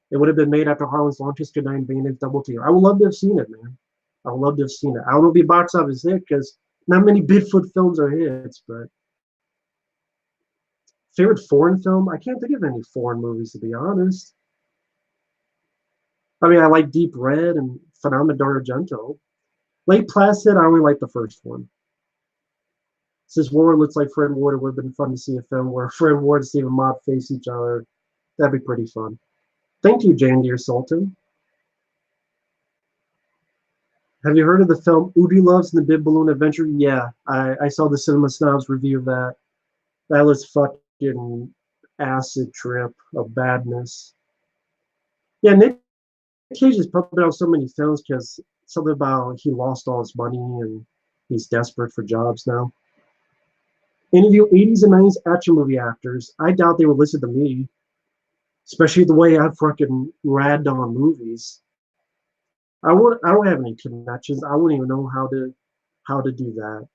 A: It would have been made after Harlan's Launches Good Night and Van Damme's Double Tear. I would love to have seen it, man. I would love to have seen it. I don't know if it'd be box office hit because Not many Bigfoot films are hits, but favorite foreign film? I can't think of any foreign movies, to be honest. I mean, I like Deep Red and Phenomena Argento. Lake Placid, I only like the first one. Since Warren looks like Fred Ward, it would have been fun to see a film where Fred Ward and Stephen Mob face each other. That'd be pretty fun. Thank you, Jane Deere Sultan. Have you heard of the film Udi Loves and the Big Balloon Adventure? Yeah, I saw the Cinema Snobs review of that. That was fucking acid trip of badness. Yeah, Nick Cage has pumped out so many films because something about he lost all his money and he's desperate for jobs now. Interview 80s and 90s action movie actors. I doubt they would listen to me, especially the way I fucking ragged on movies. I don't have any connections. I wouldn't even know how to do that.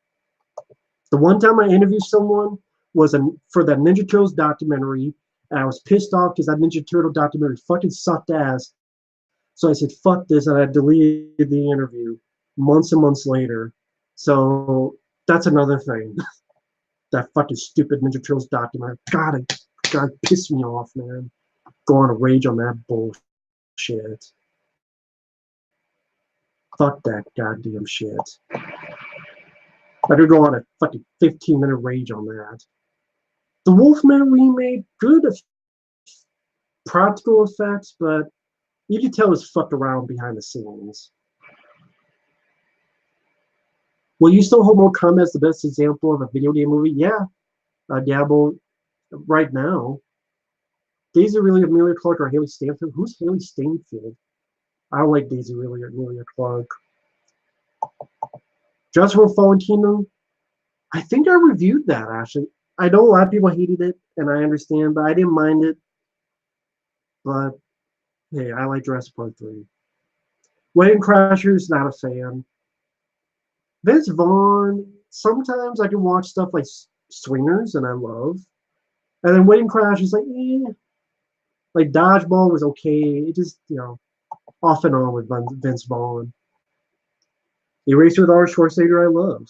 A: The one time I interviewed someone was for that Ninja Turtles documentary, and I was pissed off because that Ninja Turtle documentary fucking sucked ass. So I said, fuck this, and I deleted the interview months and months later. So that's another thing. That fucking stupid Ninja Turtles documentary. God, pissed me off, man. Go on a rage on that bullshit. Fuck that goddamn shit. I could go on a fucking 15-minute rage on that. The Wolfman remake, good practical effects, but you can tell it's fucked around behind the scenes. Will you still hold Mortal Kombat as the best example of a video game movie? Yeah, Diablo right now. Daisy Ridley, Amelia Clark, or Haley Stanfield? Who's Haley Stanfield? I don't like Daisy Ridley or Amelia Clark. Joshua Fallen Kingdom. I think I reviewed that, actually. I know a lot of people hated it, and I understand, but I didn't mind it. But, hey, I like Jurassic Park 3. Wedding Crashers, not a fan. Vince Vaughn, sometimes I can watch stuff like Swingers, and I love. And then Wedding Crashers, like, eh. Like, Dodgeball was okay. It just, off and on with Vince Vaughn. Eraser with Arnold Schwarzenegger, I love.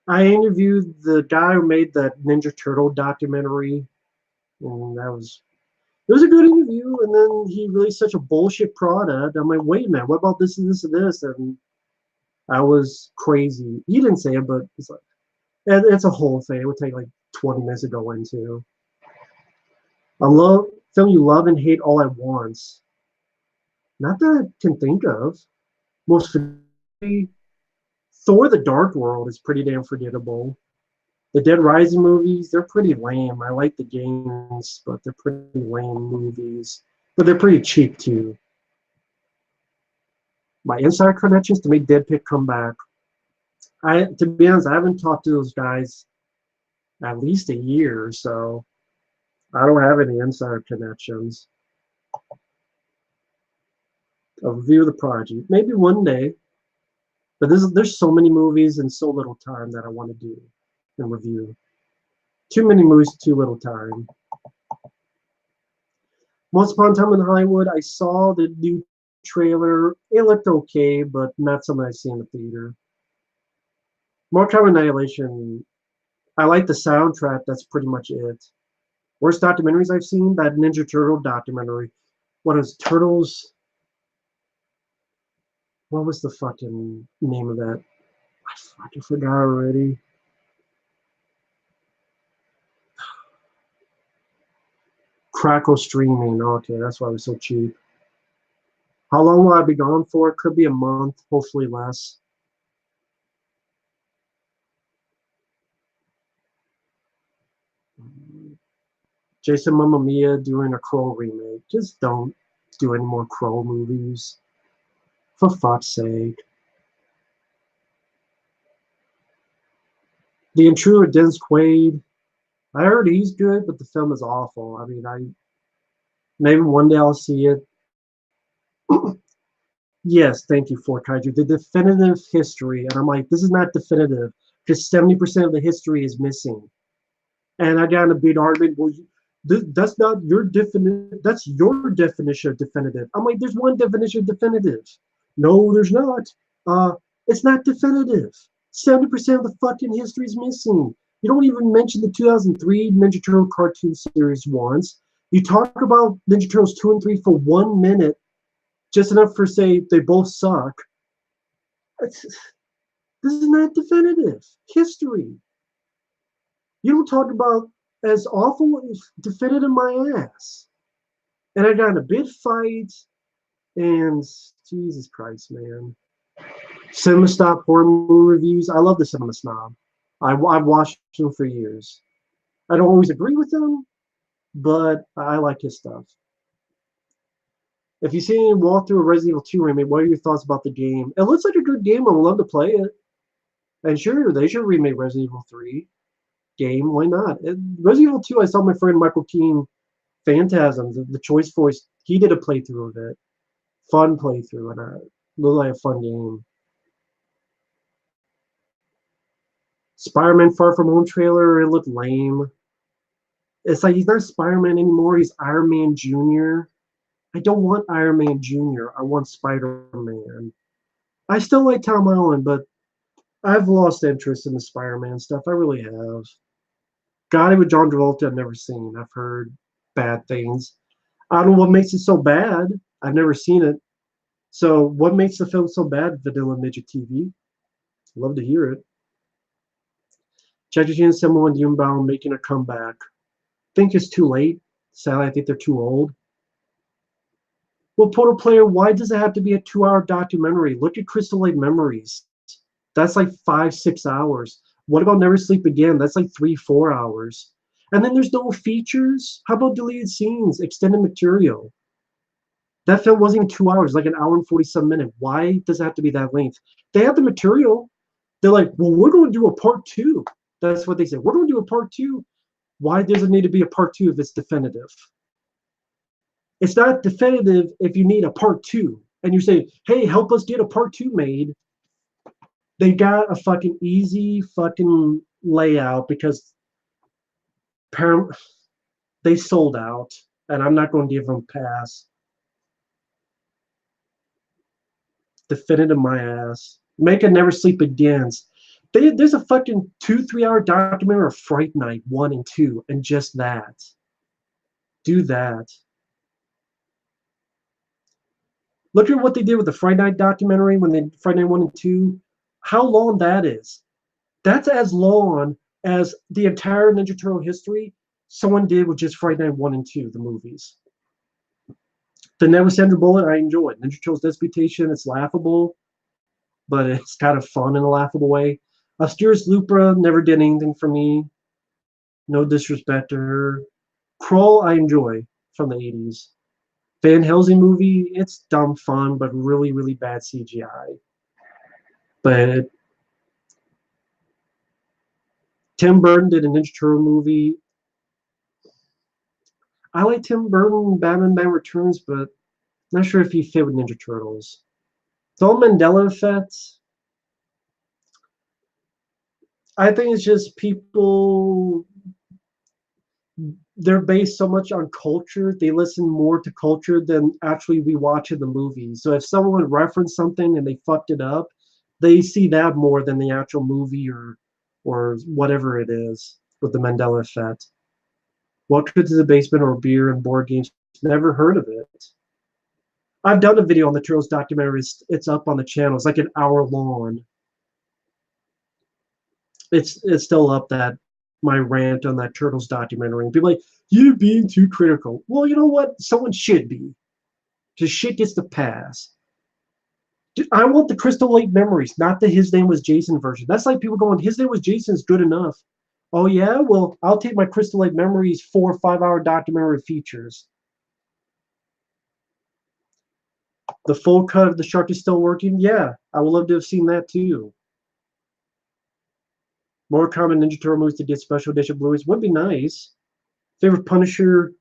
A: I interviewed the guy who made that Ninja Turtle documentary, and it was a good interview. And then he released such a bullshit product. I'm like, wait a minute, what about this and this and this? And I was crazy. He didn't say it, but it's like, it's a whole thing. It would take like 20 minutes to go into. I love film you love and hate all at once. Not that I can think of. Most Thor: The Dark World is pretty damn forgettable. The Dead Rising movies, they're pretty lame. I like the games, but they're pretty lame movies. But they're pretty cheap too. My inside connections to make Dead Pick come back. To be honest, I haven't talked to those guys at least a year, so I don't have any inside connections. A review of the project, maybe one day. But there's so many movies and so little time that I want to do and review. Too many movies, too little time. Once Upon a Time in Hollywood, I saw the new trailer. It looked okay, but not something I see in the theater. Mortal Kombat Annihilation, I like the soundtrack. That's pretty much it. Worst documentaries I've seen, that Ninja Turtle documentary. What is Turtles? What was the fucking name of that? I fucking forgot already. Crackle streaming. Okay, that's why it was so cheap. How long will I be gone for? It could be a month, hopefully less. Jason Mamma Mia doing a Crow remake. Just don't do any more Crow movies. For fuck's sake. The Intruder, Dennis Quaid. I heard he's good, but the film is awful. I mean, maybe one day I'll see it. Yes, thank you, For Kaiju. The definitive history. And I'm like, this is not definitive because 70% of the history is missing. And I got in a big argument. Well, that's not your definition. That's your definition of definitive. I'm like, there's one definition of definitive. No, there's not. It's not definitive. 70% of the fucking history is missing. You don't even mention the 2003 Ninja Turtle cartoon series once. You talk about Ninja Turtles 2 and 3 for 1 minute, just enough for say they both suck. It's, this is not definitive history. You don't talk about as awful as definitive my ass. And I got in a big fight, and Jesus Christ, man. Cinema Stop horror movie reviews. I love the Cinema Snob. I've watched him for years. I don't always agree with him, but I like his stuff. If you see any walkthrough of Resident Evil 2 remake, what are your thoughts about the game? It looks like a good game. I would love to play it. And sure, they should remake Resident Evil 3 game. Why not? Resident Evil 2, I saw my friend Michael Keane, Phantasm, the Choice Voice. He did a playthrough of it. Fun playthrough, and it looked like a fun game. Spider-Man Far From Home trailer, it looked lame. It's like he's not Spider-Man anymore. He's Iron Man Jr. I don't want Iron Man Jr. I want Spider-Man. I still like Tom Holland, but I've lost interest in the Spider-Man stuff. I really have. Gotti with John Travolta, I've never seen. I've heard bad things. I don't know what makes it so bad. I've never seen it. So what makes the film so bad, Vanilla Midget TV? Love to hear it. Jackie Chan, Samuel and Yunbao making a comeback. Think it's too late. Sadly, I think they're too old. Well, Portal Player, why does it have to be a 2-hour documentary? Look at Crystal Lake Memories. That's like 5-6 hours. What about Never Sleep Again? That's like 3-4 hours. And then there's no features. How about deleted scenes, extended material? That film wasn't even 2 hours, like an hour and 47 minutes. Why does it have to be that length? They have the material. They're like, well, we're going to do a part 2. That's what they said. We're going to do a part 2. Why does it need to be a part 2 if it's definitive? It's not definitive if you need a part 2. And you say, hey, help us get a part 2 made. They got a fucking easy fucking layout because they sold out. And I'm not going to give them a pass. Definitive my ass. Make it Never Sleep Again. There's a fucking 2-3 hour documentary of Fright Night 1 and 2, and just that. Do that. Look at what they did with the Fright Night documentary when they Fright Night 1 and 2. How long that is. That's as long as the entire Ninja Turtle history someone did with just Fright Night 1 and 2, the movies. The Never Sandra Bullet, I enjoyed. Ninja Turtles Disputation, it's laughable, but it's kind of fun in a laughable way. Asteris Lupra never did anything for me. No disrespect to her. Krull, I enjoy from the 80s. Van Helsing movie, it's dumb fun, but really, really bad CGI. But Tim Burton did a Ninja Turtle movie. I like Tim Burton, Batman Returns, but not sure if he fit with Ninja Turtles. The whole Mandela effect, I think it's just people, they're based so much on culture, they listen more to culture than actually we watch in the movie. So if someone referenced something and they fucked it up, they see that more than the actual movie or whatever it is with the Mandela effect. Welcome to the Basement or beer and board games. Never heard of it. I've done a video on the Turtles documentary. It's up on the channel. It's like an hour long. It's still up, that my rant on that Turtles documentary. And people are like, you're being too critical. Well, you know what? Someone should be. Because shit gets to pass. Dude, I want the Crystal Lake Memories, not the His Name Was Jason version. That's like people going, His Name Was Jason is good enough. Oh yeah? Well, I'll take my Crystal Lake Memories 4 or 5 hour documentary features. The full cut of The Shark Is Still Working? Yeah, I would love to have seen that too. More common Ninja Turtle movies to get special edition Blu-rays would be nice. Favorite Punisher?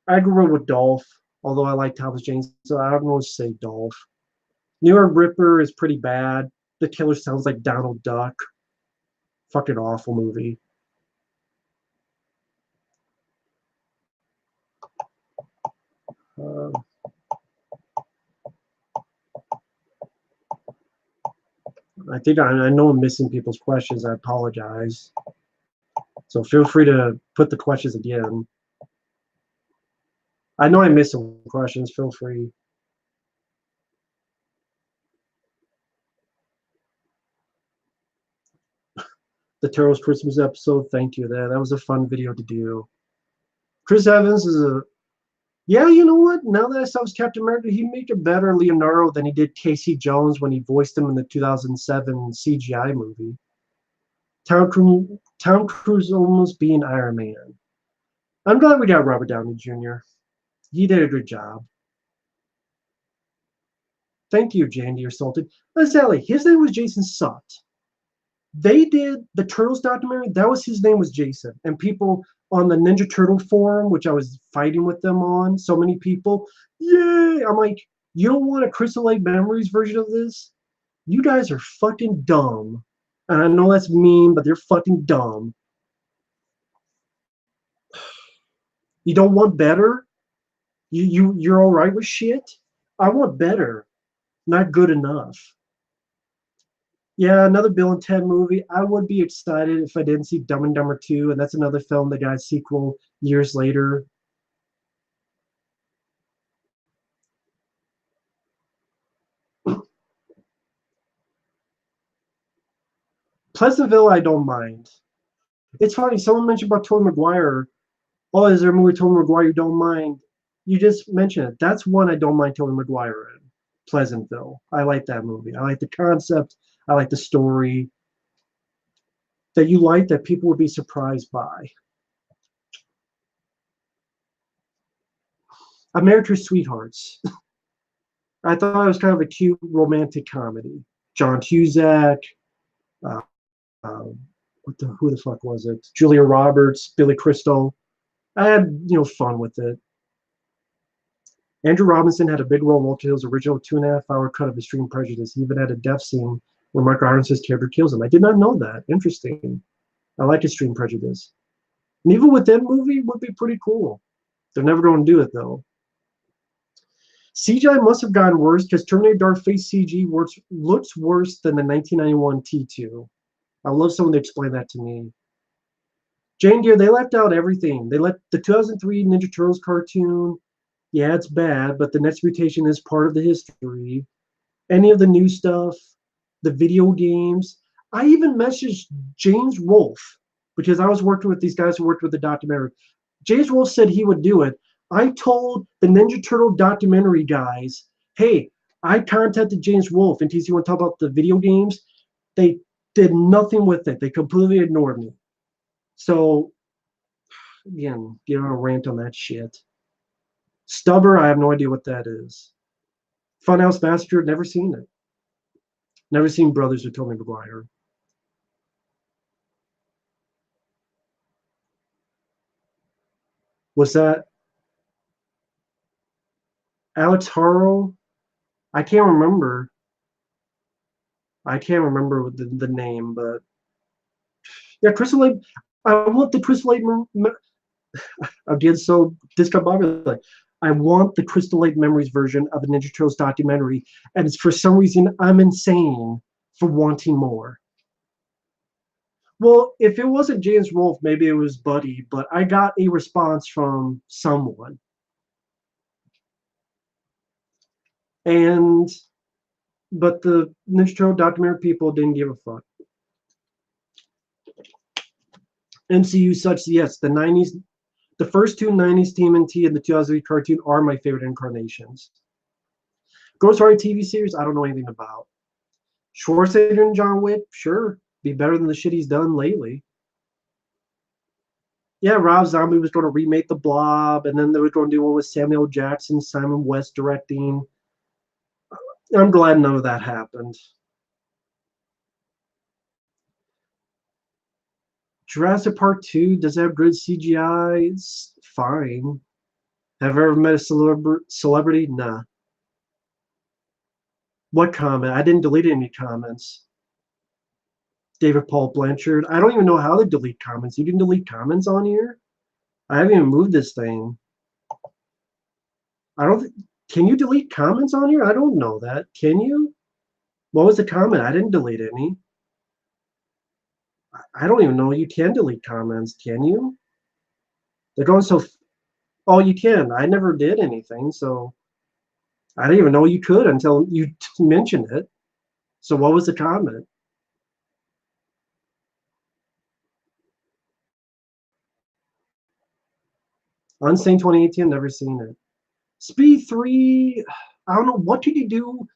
A: I grew up with Dolph, although I like Thomas Jane, so I don't want to say Dolph. New York Ripper is pretty bad. The killer sounds like Donald Duck. Fucking awful movie. Uh, I think I know I'm missing people's questions. I apologize. So feel free to put the questions again. I know I missed some questions. Feel free. The Turtles Christmas episode. Thank you. That was a fun video to do. Chris Evans is a yeah. You know what? Now that I saw his Captain America, he made a better Leonardo than he did Casey Jones when he voiced him in the 2007 CGI movie. Tom Cruise almost being Iron Man. I'm glad we got Robert Downey Jr. He did a good job. Thank you, Jandy or Salted. Sally, his name was Jason Sutt. They did the Turtles documentary. That was his name was Jason. And people on the Ninja Turtle forum, which I was fighting with them on, so many people, yay! I'm like, you don't want a Crystal Lake Memories version of this? You guys are fucking dumb. And I know that's mean, but they're fucking dumb. You don't want better? You're all right with shit? I want better, not good enough. Yeah, another Bill and Ted movie. I would be excited if I didn't see Dumb and Dumber 2, and that's another film that got a sequel years later. Pleasantville, I don't mind. It's funny, someone mentioned about Tobey Maguire. Oh, is there a movie Tobey Maguire you don't mind? You just mentioned it. That's one I don't mind Tobey Maguire in. Pleasantville. I like that movie. I like the concept. I like the story. That you like that people would be surprised by. America's Sweethearts. I thought it was kind of a cute romantic comedy. John Cusack, uh, who the fuck was it? Julia Roberts, Billy Crystal. I had fun with it. Andrew Robinson had a big role in Walter Hill's original 2.5-hour cut of Extreme Prejudice. He even had a death scene where Mark Ironsa's character kills him. I did not know that. Interesting. I like Extreme Prejudice. And even with that movie, would be pretty cool. They're never going to do it though. CGI must have gotten worse because Terminator Dark Fate CG looks worse than the 1991 T2. I love someone to explain that to me. Jane Deere, they left out everything. They left the 2003 Ninja Turtles cartoon. Yeah, it's bad, but the next mutation is part of the history. Any of the new stuff, the video games. I even messaged James Wolfe because I was working with these guys who worked with the documentary. James Wolfe said he would do it. I told the Ninja Turtle documentary guys, hey, I contacted James Wolfe in case you want to talk about the video games. They did nothing with it. They completely ignored me. So, again, get on a rant on that shit. Stubber, I have no idea what that is. Funhouse Massacre, never seen it. Never seen Brothers with Tobey Maguire. Was that Alex Harrow? I can't remember. I can't remember the name, but yeah, Crystal Lake. I want the Crystal Lake. Again, so discombobulated. I want the Crystal Lake Memories version of the Ninja Turtles documentary, and it's for some reason I'm insane for wanting more. Well, if it wasn't James Wolfe, maybe it was Buddy, but I got a response from someone. But the Ninja Turtle documentary people didn't give a fuck. MCU such, yes, the 90s, the first two 90s TMNT and the 2008 cartoon are my favorite incarnations. Ghost Rider TV series, I don't know anything about. Schwarzenegger and John Wick, sure, be better than the shit he's done lately. Yeah, Rob Zombie was going to remake The Blob, and then they were going to do one with Samuel Jackson, Simon West directing. I'm glad none of that happened. Jurassic Park 2, does it have good CGI? It's fine. Have I ever met a celebrity? Nah. What comment? I didn't delete any comments. David Paul Blanchard. I don't even know how to delete comments. You can delete comments on here? I haven't even moved this thing. I don't. Can you delete comments on here? I don't know that. Can you? What was the comment? I didn't delete any. I don't even know you can delete comments, can you? They're going so. Oh, you can. I never did anything, so I didn't even know you could until you mentioned it. So what was the comment? Unsane 2018, never seen it. Speed 3, I don't know. What did you do?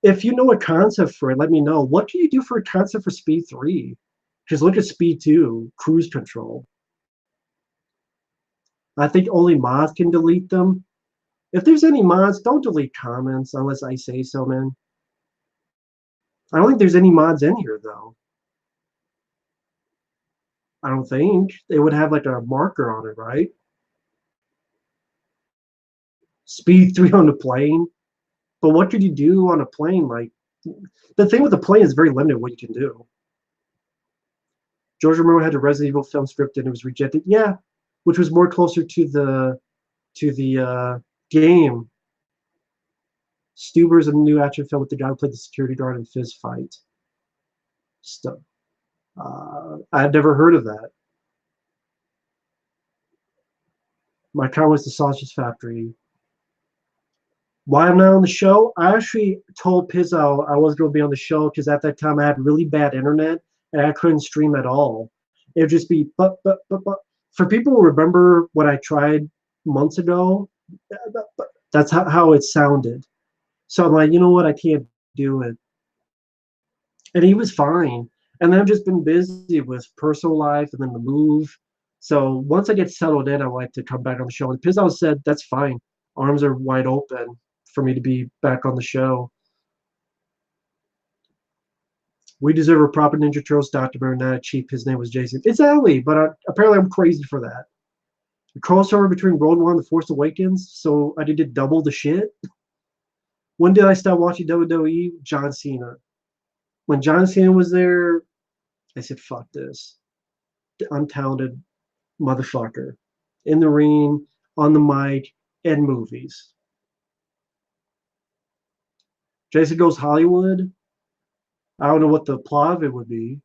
A: If you know a concept for it, let me know. What do you do for a concept for Speed 3? Just look at Speed 2, cruise control. I think only mods can delete them. If there's any mods, don't delete comments unless I say so, man. I don't think there's any mods in here, though. I don't think. They would have like a marker on it, right? Speed 3 on the plane. But what could you do on a plane? Like, the thing with the plane is very limited what you can do. George Romero had a Resident Evil film script and it was rejected. Yeah, which was more closer to the game. Stuber's a new action film with the guy who played the security guard in Fist Fight. Stuff. I've never heard of that. My car was the Sausage Factory. Why I'm not on the show? I actually told Pizzo I was going to be on the show because at that time I had really bad internet and I couldn't stream at all. It would just be but. For people who remember what I tried months ago, that's how it sounded. So I'm like, you know what? I can't do it. And he was fine. And then I've just been busy with personal life and then the move. So once I get settled in, I like to come back on the show. And Pizzo said, that's fine. Arms are wide open for me to be back on the show. We deserve a proper Ninja Turtles documentary, not a cheap. His name was Jason. It's Ali, but apparently I'm crazy for that. The crossover between World War and The Force Awakens, so I did double the shit. When did I start watching WWE? John Cena. When John Cena was there, I said, fuck this. The untalented motherfucker. In the ring, on the mic, and movies. Jason Goes Hollywood. I don't know what the plot of it would be.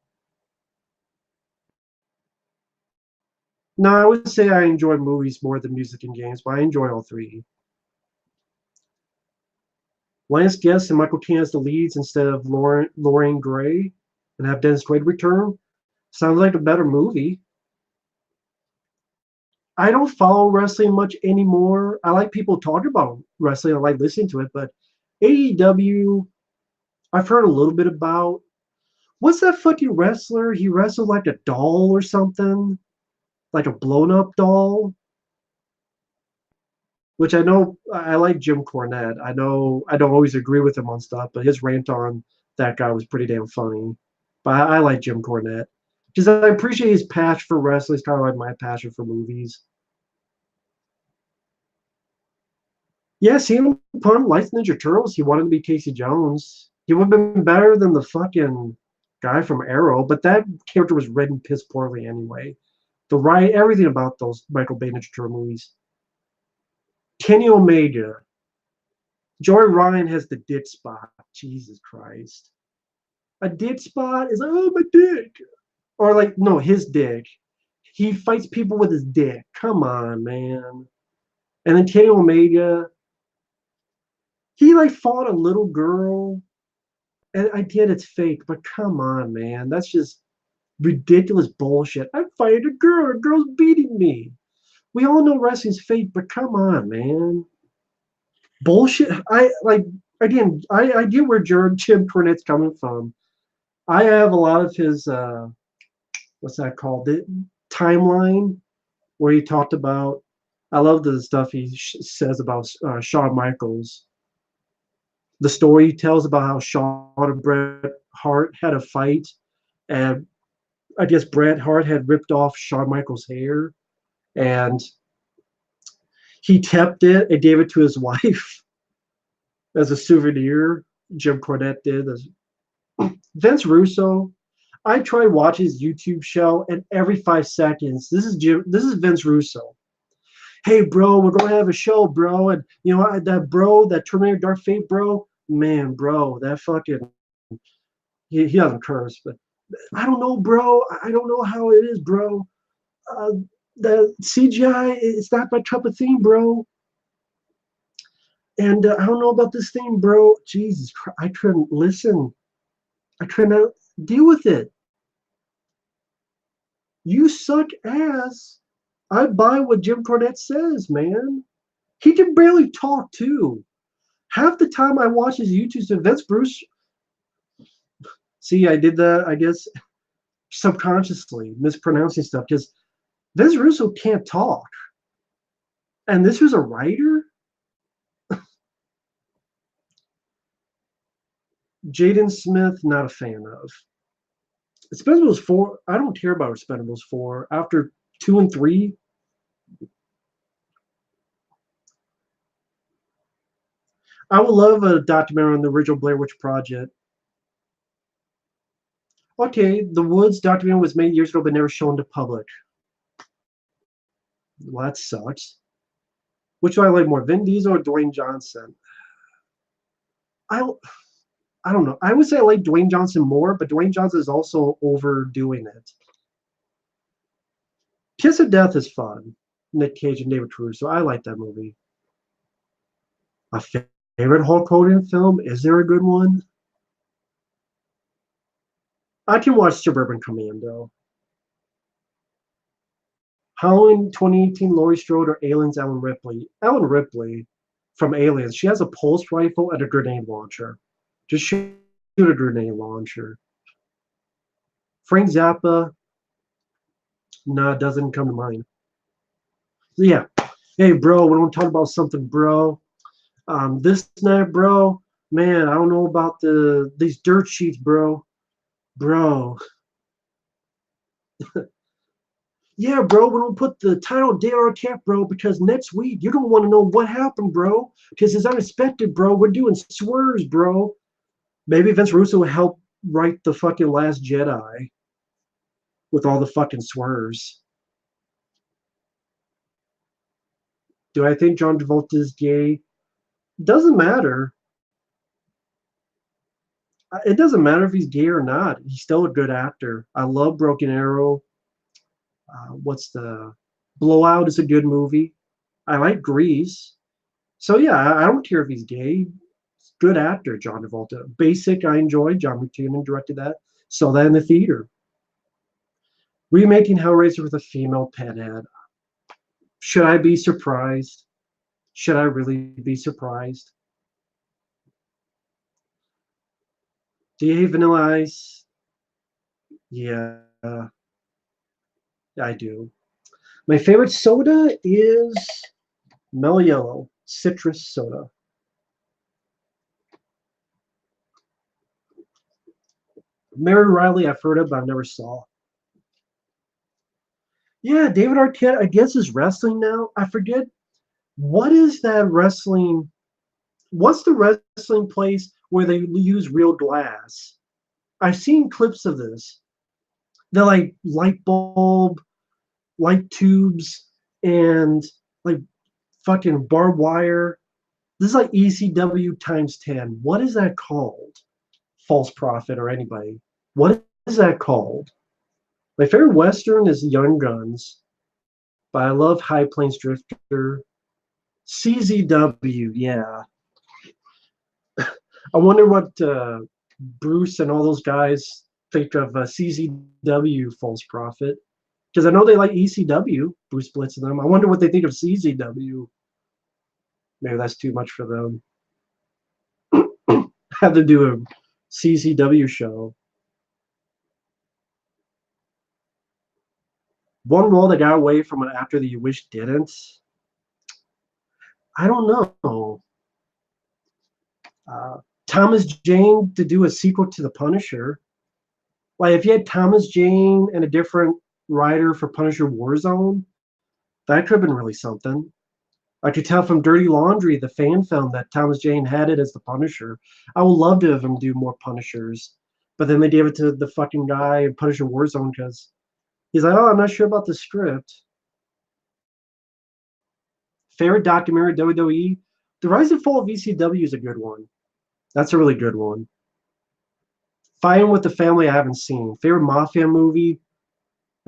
A: No, I would say I enjoy movies more than music and games, but I enjoy all three. Lance Guest and Michael Caine as the leads instead of Lorraine Gray and have Dennis Quaid return. Sounds like a better movie. I don't follow wrestling much anymore. I like people talk about wrestling. I like listening to it, but AEW, I've heard a little bit about. What's that fucking wrestler? He wrestled like a doll or something, like a blown up doll. Which I know I like Jim Cornette. I know I don't always agree with him on stuff, but his rant on that guy was pretty damn funny. But I like Jim Cornette because I appreciate his passion for wrestling. It's kind of like my passion for movies. Yeah, CM Punk likes Ninja Turtles. He wanted to be Casey Jones. He would have been better than the fucking guy from Arrow, but that character was written piss poorly anyway. Everything about those Michael Bay Ninja Turtle movies. Kenny Omega. Joey Ryan has the dick spot. Jesus Christ. A dick spot is like, oh, my dick. Or like, no, his dick. He fights people with his dick. Come on, man. And then Kenny Omega, he like fought a little girl. And I get it's fake, but come on, man. That's just ridiculous bullshit. I'm fighting a girl. A girl's beating me. We all know wrestling's fake, but come on, man. Bullshit. I like again. I get where Jim Cornette's coming from. I have a lot of his what's that called? The timeline where he talked about. I love the stuff he says about Shawn Michaels. The story he tells about how Shawn and Bret Hart had a fight, and I guess Bret Hart had ripped off Shawn Michaels' hair, and he kept it and gave it to his wife as a souvenir. Jim Cornette did. Vince Russo, I tried watching his YouTube show, and every 5 seconds, this is Vince Russo. Hey, bro, we're gonna have a show, bro, and you know that bro, that Terminator Dark Fate, bro, man, bro, that fucking He doesn't curse, but I don't know, bro. I don't know how it is, bro. Uh, the CGI, it's not my cup of thing, bro. And I don't know about this thing, bro. Jesus Christ, I couldn't listen. I couldn't deal with it. You suck ass. I buy what Jim Cornette says, man. He can barely talk, too. Half the time I watch his YouTube, so Vince Bruce. See, I did that, I guess, subconsciously, mispronouncing stuff, because Vince Russo can't talk. And this was a writer? Jaden Smith, not a fan of. Expendables 4, I don't care about Expendables 4. After 2 and 3, I would love a documentary on the original Blair Witch Project. Okay, the Woods documentary was made years ago but never shown to public. Well, that sucks. Which do I like more, Vin Diesel or Dwayne Johnson? I don't know. I would say I like Dwayne Johnson more, but Dwayne Johnson is also overdoing it. Kiss of Death is fun. Nick Cage and David Caruso. I like that movie. A favorite Hulk Hogan film? Is there a good one? I can watch Suburban Commando. Halloween 2018, Laurie Strode or Aliens, Ellen Ripley? Ellen Ripley from Aliens. She has a pulse rifle and a grenade launcher. Just shoot a grenade launcher. Frank Zappa, nah, doesn't come to mind. So yeah. Hey, bro, we want to talk about something, bro. This night, bro, man, I don't know about these dirt sheets, bro. Bro. Yeah, bro, we don't put the title Dale Arquette, bro, because next week you don't want to know what happened, bro, because it's unexpected, bro. We're doing swerves, bro. Maybe Vince Russo will help write the fucking Last Jedi with all the fucking swerves. Do I think John Travolta is gay? Doesn't matter. It doesn't matter if he's gay or not. He's still a good actor. I love Broken Arrow. What's the Blowout is a good movie. I like Grease. So yeah, I don't care if he's gay. Good actor, John Travolta. Basic, I enjoyed. John McTiernan directed that. Saw that in the theater. Remaking Hellraiser with a female Pinhead. Should I be surprised? Should I really be surprised? Do you hate Vanilla Ice? Yeah, I do. My favorite soda is Mellow Yellow citrus soda. Mary Riley, I've heard of, but I never saw. Yeah, David Arquette, I guess, is wrestling now. I forget what is that wrestling. What's the wrestling place where they use real glass? I've seen clips of this. They're like light bulb, light tubes, and like fucking barbed wire. This is like ECW times 10. What is that called? False Prophet or anybody. What is that called? My favorite Western is Young Guns, but I love High Plains Drifter. CZW, yeah. I wonder what Bruce and all those guys think of CZW False Prophet. Because I know they like ECW, Bruce Blitz and them. I wonder what they think of CZW. Maybe that's too much for them. Have to do a CZW show. One role that got away from an actor that you wish didn't. I don't know. Thomas Jane to do a sequel to The Punisher. Like if you had Thomas Jane and a different writer for Punisher Warzone, that could have been really something. I could tell from Dirty Laundry, the fan film, that Thomas Jane had it as the Punisher. I would love to have him do more Punishers, but then they gave it to the fucking guy in Punisher Warzone because he's like, oh, I'm not sure about the script. Favorite documentary WWE? The Rise and Fall of ECW is a good one. That's a really good one. Fighting with the Family I haven't seen. Favorite mafia movie?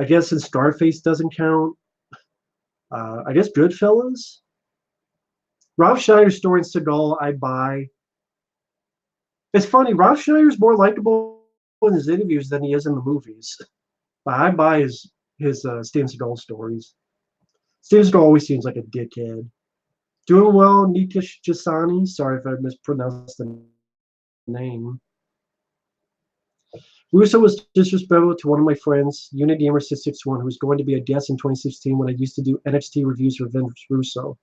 A: I guess since Scarface doesn't count. I guess Goodfellas. Rob Schneider's story in Seagal, I buy. It's funny, Rob Schneider's more likable in his interviews than he is in the movies. But I buy his Steven Seagal stories. Steven Seagal always seems like a dickhead. Doing well, Nikish Jasani. Sorry if I mispronounced the name. Russo was disrespectful to one of my friends, Unity Gamer 661, who was going to be a guest in 2016 when I used to do NXT reviews for Vince Russo.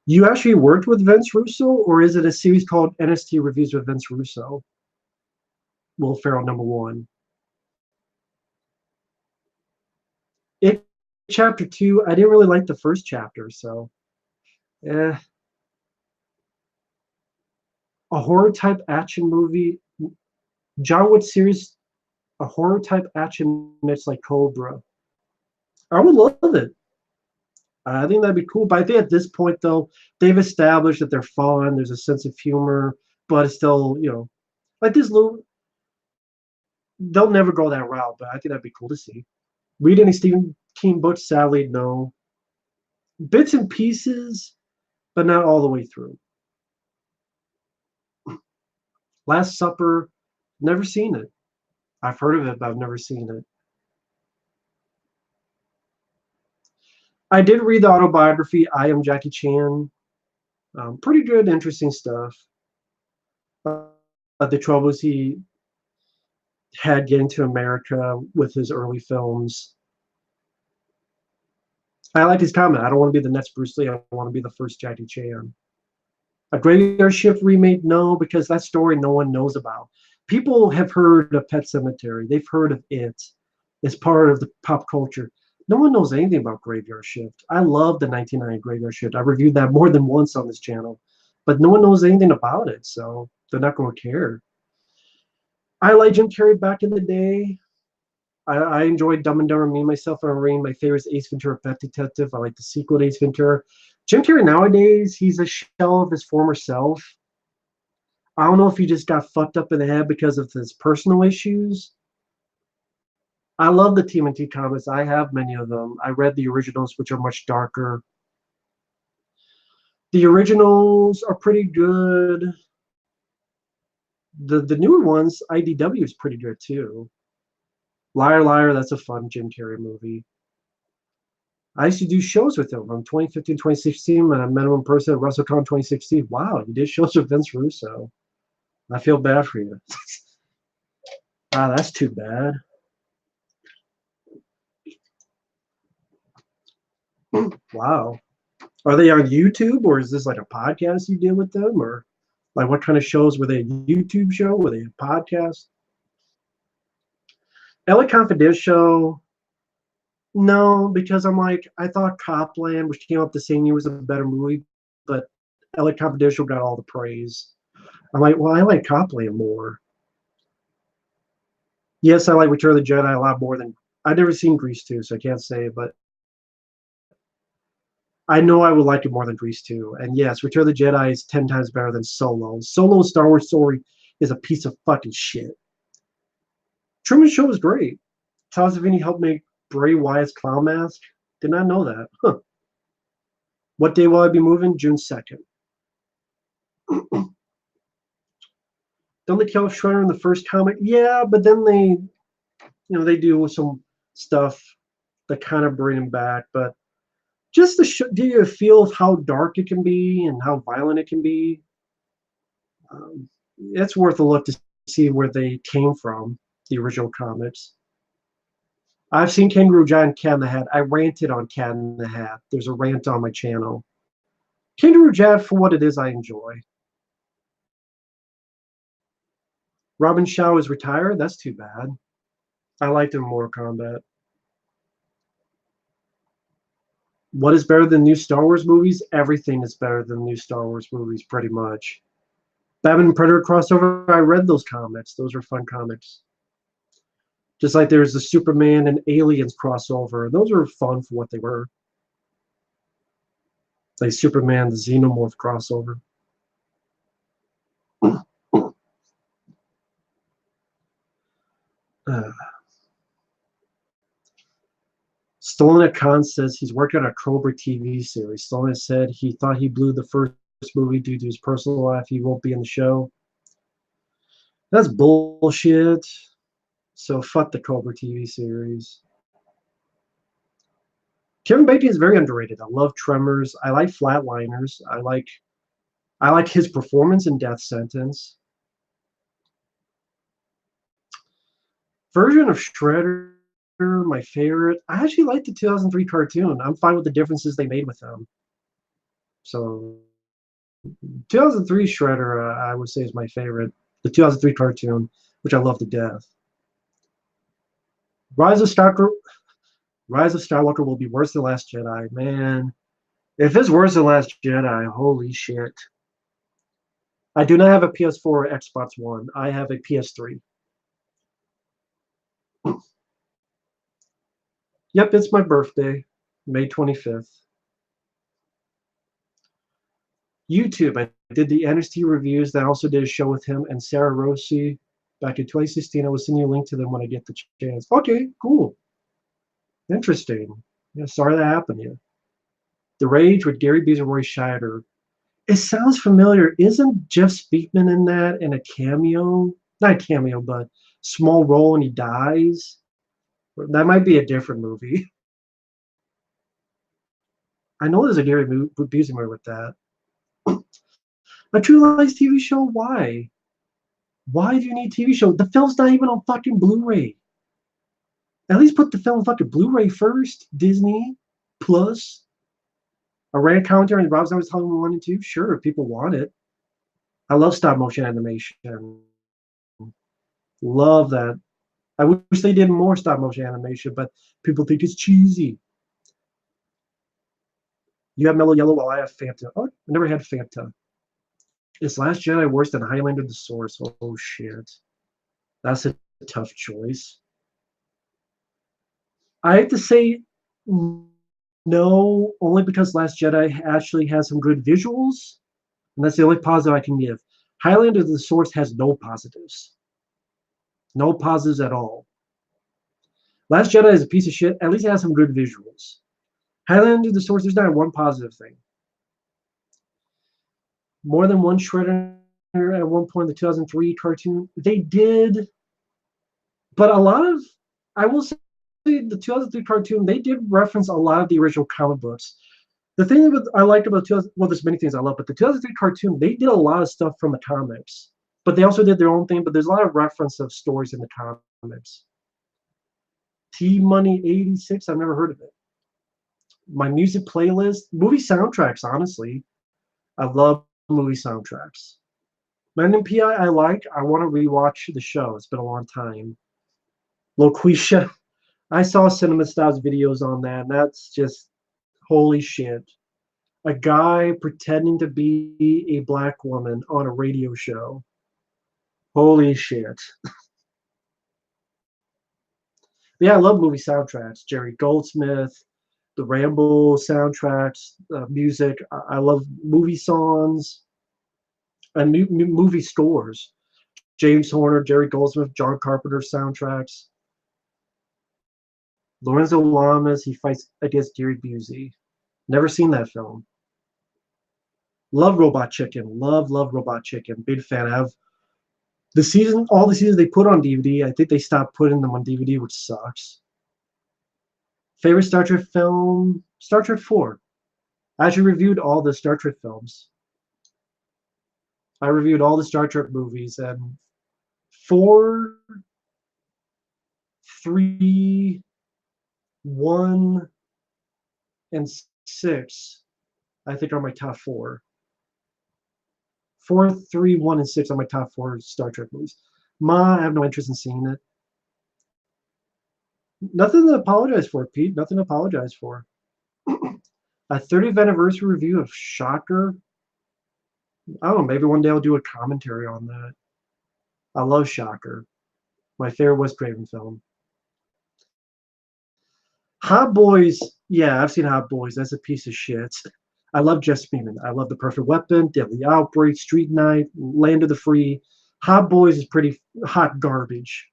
A: You actually worked with Vince Russo, or is it a series called NXT Reviews with Vince Russo? Will Ferrell #1. It chapter 2, I didn't really like the first chapter, so a horror type action movie. John Wick series, a horror type action mix like Cobra. I would love it. I think that'd be cool. But I think at this point, though, they've established that they're fun. There's a sense of humor, but it's still, like this little. They'll never go that route, but I think that'd be cool to see. Read any Stephen King books? Sadly, no. Bits and pieces, but not all the way through. Last Supper, never seen it. I've heard of it, but I've never seen it. I did read the autobiography, I Am Jackie Chan. Pretty good, interesting stuff. The troubles he had getting to America with his early films. I like his comment. I don't want to be the next Bruce Lee. I want to be the first Jackie Chan. A Graveyard Shift remake? No, because that story no one knows about. People have heard of Pet Sematary. They've heard of it. It's part of the pop culture. No one knows anything about Graveyard Shift. I love the 1990 Graveyard Shift. I reviewed that more than once on this channel. But no one knows anything about it, so they're not going to care. I like Jim Carrey back in the day. I enjoyed Dumb and Dumber, Me, Myself, and Irene. My favorite is Ace Ventura, Pet Detective. I like the sequel to Ace Ventura. Jim Carrey nowadays, he's a shell of his former self. I don't know if he just got fucked up in the head because of his personal issues. I love the TMNT comics. I have many of them. I read the originals, which are much darker. The originals are pretty good. The newer ones, IDW is pretty good too. Liar Liar, that's a fun Jim Carrey movie. I used to do shows with him from 2015, 2016 when I met him in person at WrestleCon 2016. Wow, you did shows with Vince Russo. I feel bad for you. That's too bad. Wow. Are they on YouTube, or is this like a podcast you did with them? Or like what kind of shows? Were they a YouTube show? Were they a podcast? LA Confidential, no, because I'm like, I thought Copland, which came out the same year, was a better movie, but LA Confidential got all the praise. I'm like, well, I like Copland more. Yes, I like Return of the Jedi a lot more than I've never seen Grease 2, so I can't say, but I know I would like it more than Grease 2. And yes, Return of the Jedi is 10 times better than Solo. Solo Star Wars story is a piece of fucking shit. Truman Show was great. Todd Savini helped make Bray Wyatt's clown mask. Did not know that. Huh. What day will I be moving? June 2nd. Don't they kill Shredder in the first comic? Yeah, but then they do some stuff that kind of bring him back. But just to give you a feel of how dark it can be and how violent it can be, it's worth a look to see where they came from, the original comics. I've seen Kangaroo Jack and Cat in the Hat. I ranted on Cat in the Hat. There's a rant on my channel. Kangaroo Jack, for what it is, I enjoy. Robin Shaw is retired? That's too bad. I liked him in Mortal Kombat. What is better than new Star Wars movies? Everything is better than new Star Wars movies, pretty much. Batman and Predator crossover, I read those comics. Those were fun comics. Just like there's the Superman and Aliens crossover. Those were fun for what they were. Like Superman, the Xenomorph crossover. Uh, Stolen Khan says he's working on a Cobra TV series. Stolen said he thought he blew the first movie due to his personal life. He won't be in the show. That's bullshit. So fuck the Cobra TV series. Kevin Bacon is very underrated. I love Tremors. I like Flatliners. I like his performance in Death Sentence. Version of Shredder, my favorite. I actually like the 2003 cartoon. I'm fine with the differences they made with them. So 2003 Shredder, I would say, is my favorite. The 2003 cartoon, which I love to death. Rise of Skywalker will be worse than Last Jedi. Man, if it's worse than Last Jedi, holy shit. I do not have a PS4 or Xbox One. I have a PS3. Yep, it's my birthday, May 25th. YouTube, I did the NXT reviews. I also did a show with him and Sarah Rossi back in 2016. I will send you a link to them when I get the chance. Okay, cool. Interesting. Yeah, sorry that happened to you. The Rage with Gary Busey and Roy Scheider. It sounds familiar. Isn't Jeff Speakman in that in a cameo? Not a cameo, but small role and he dies? That might be a different movie. I know there's a Gary Busey movie with that. A True Lies TV show? Why? Why do you need a TV show? The film's not even on fucking Blu-ray. At least put the film on fucking Blu-ray first. Disney Plus. A rare commentary on Rob Zombie's Halloween 1 and 2? Sure, if people want it. I love stop motion animation. Love that. I wish they did more stop motion animation, but people think it's cheesy. You have Mellow Yellow while I have Fanta. Oh, I never had Fanta. Is Last Jedi worse than Highlander the Source? Oh shit. That's a tough choice. I have to say no, only because Last Jedi actually has some good visuals, and that's the only positive I can give. Highlander the Source has no positives. No positives at all. Last Jedi is a piece of shit. At least it has some good visuals. Highlander the Source, there's not one positive thing. More than one Shredder at one point in the 2003 cartoon. They did, but a lot of, I will say, the 2003 cartoon, they did reference a lot of the original comic books. The thing that I liked about well, there's many things I love, but the 2003 cartoon, they did a lot of stuff from the comics, but they also did their own thing. But there's a lot of reference of stories in the comics. T-Money 86, I've never heard of it. My music playlist, movie soundtracks, honestly. I love movie soundtracks. Men in PI, I like. I want to rewatch the show. It's been a long time. Loquisha, I saw Cinema Styles videos on that, and that's just holy shit. A guy pretending to be a black woman on a radio show. Holy shit. Yeah, I love movie soundtracks. Jerry Goldsmith, the Rambo soundtracks, music. I love movie songs and movie scores. James Horner, Jerry Goldsmith, John Carpenter soundtracks. Lorenzo Lamas, he fights against Gary Busey. Never seen that film. Love Robot Chicken. Love Robot Chicken. Big fan. I have all the seasons they put on DVD. I think they stopped putting them on DVD, which sucks. Favorite Star Trek film? Star Trek 4. I actually reviewed all the Star Trek films. I reviewed all the Star Trek movies, and 4, 3, 1, and 6, I think are my top 4. 4, 3, 1, and 6 are my top 4 Star Trek movies. I have no interest in seeing it. Nothing to apologize for, Pete. Nothing to apologize for. A 30th anniversary review of Shocker. I don't know. Maybe one day I'll do a commentary on that. I love Shocker. My favorite Wes Craven film. Hot Boys. Yeah, I've seen Hot Boys. That's a piece of shit. I love Jess Speakman. I love The Perfect Weapon, Deadly Outbreak, Street Night, Land of the Free. Hot Boys is pretty hot garbage.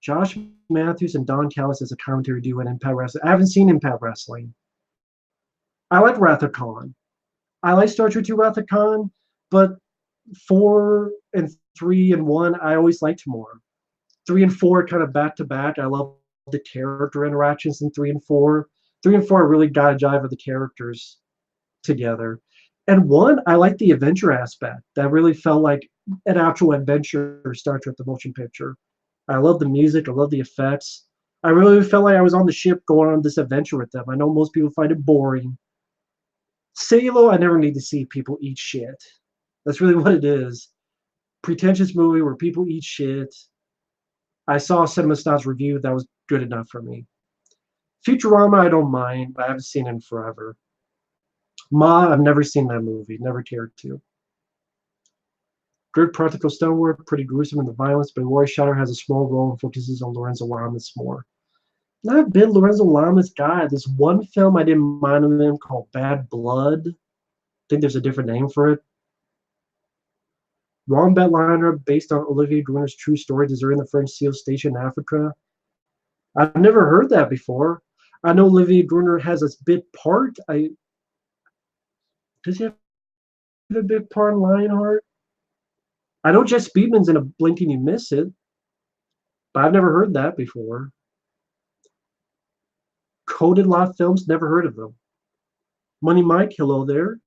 A: Josh Matthews and Don Callis as a commentary duo in Impact Wrestling. I haven't seen Impact Wrestling. I like Wrath of Khan. I like Star Trek 2 Wrath of Khan, but 4 and 3 and 1, I always liked more. 3 and 4 kind of back to back. I love the character interactions in 3 and 4. 3 and 4 really got a jive of the characters together. And 1, I like the adventure aspect. That really felt like an actual adventure Star Trek the motion picture. I love the music. I love the effects. I really felt like I was on the ship going on this adventure with them. I know most people find it boring. Salo, I never need to see people eat shit. That's really what it is. Pretentious movie where people eat shit. I saw Cinema Snob's review. That was good enough for me. Futurama, I don't mind, but I haven't seen it in forever. Ma, I've never seen that movie. Never cared to. Good practical stonework, pretty gruesome in the violence, but Roy Scheider has a small role and focuses on Lorenzo Lamas more. Not a big Lorenzo Lamas guy. There's one film I didn't mind of him called Bad Blood. I think there's a different name for it. Wombat Liner, based on Olivier Gruner's true story, deserting the French SEAL station in Africa. I've never heard that before. I know Olivier Gruner has a bit part. Does he have a bit part in Lionheart? I know Jess Speedman's in A Blink and You Miss It, but I've never heard that before. Coded Lot Films, never heard of them. Money Mike, hello there.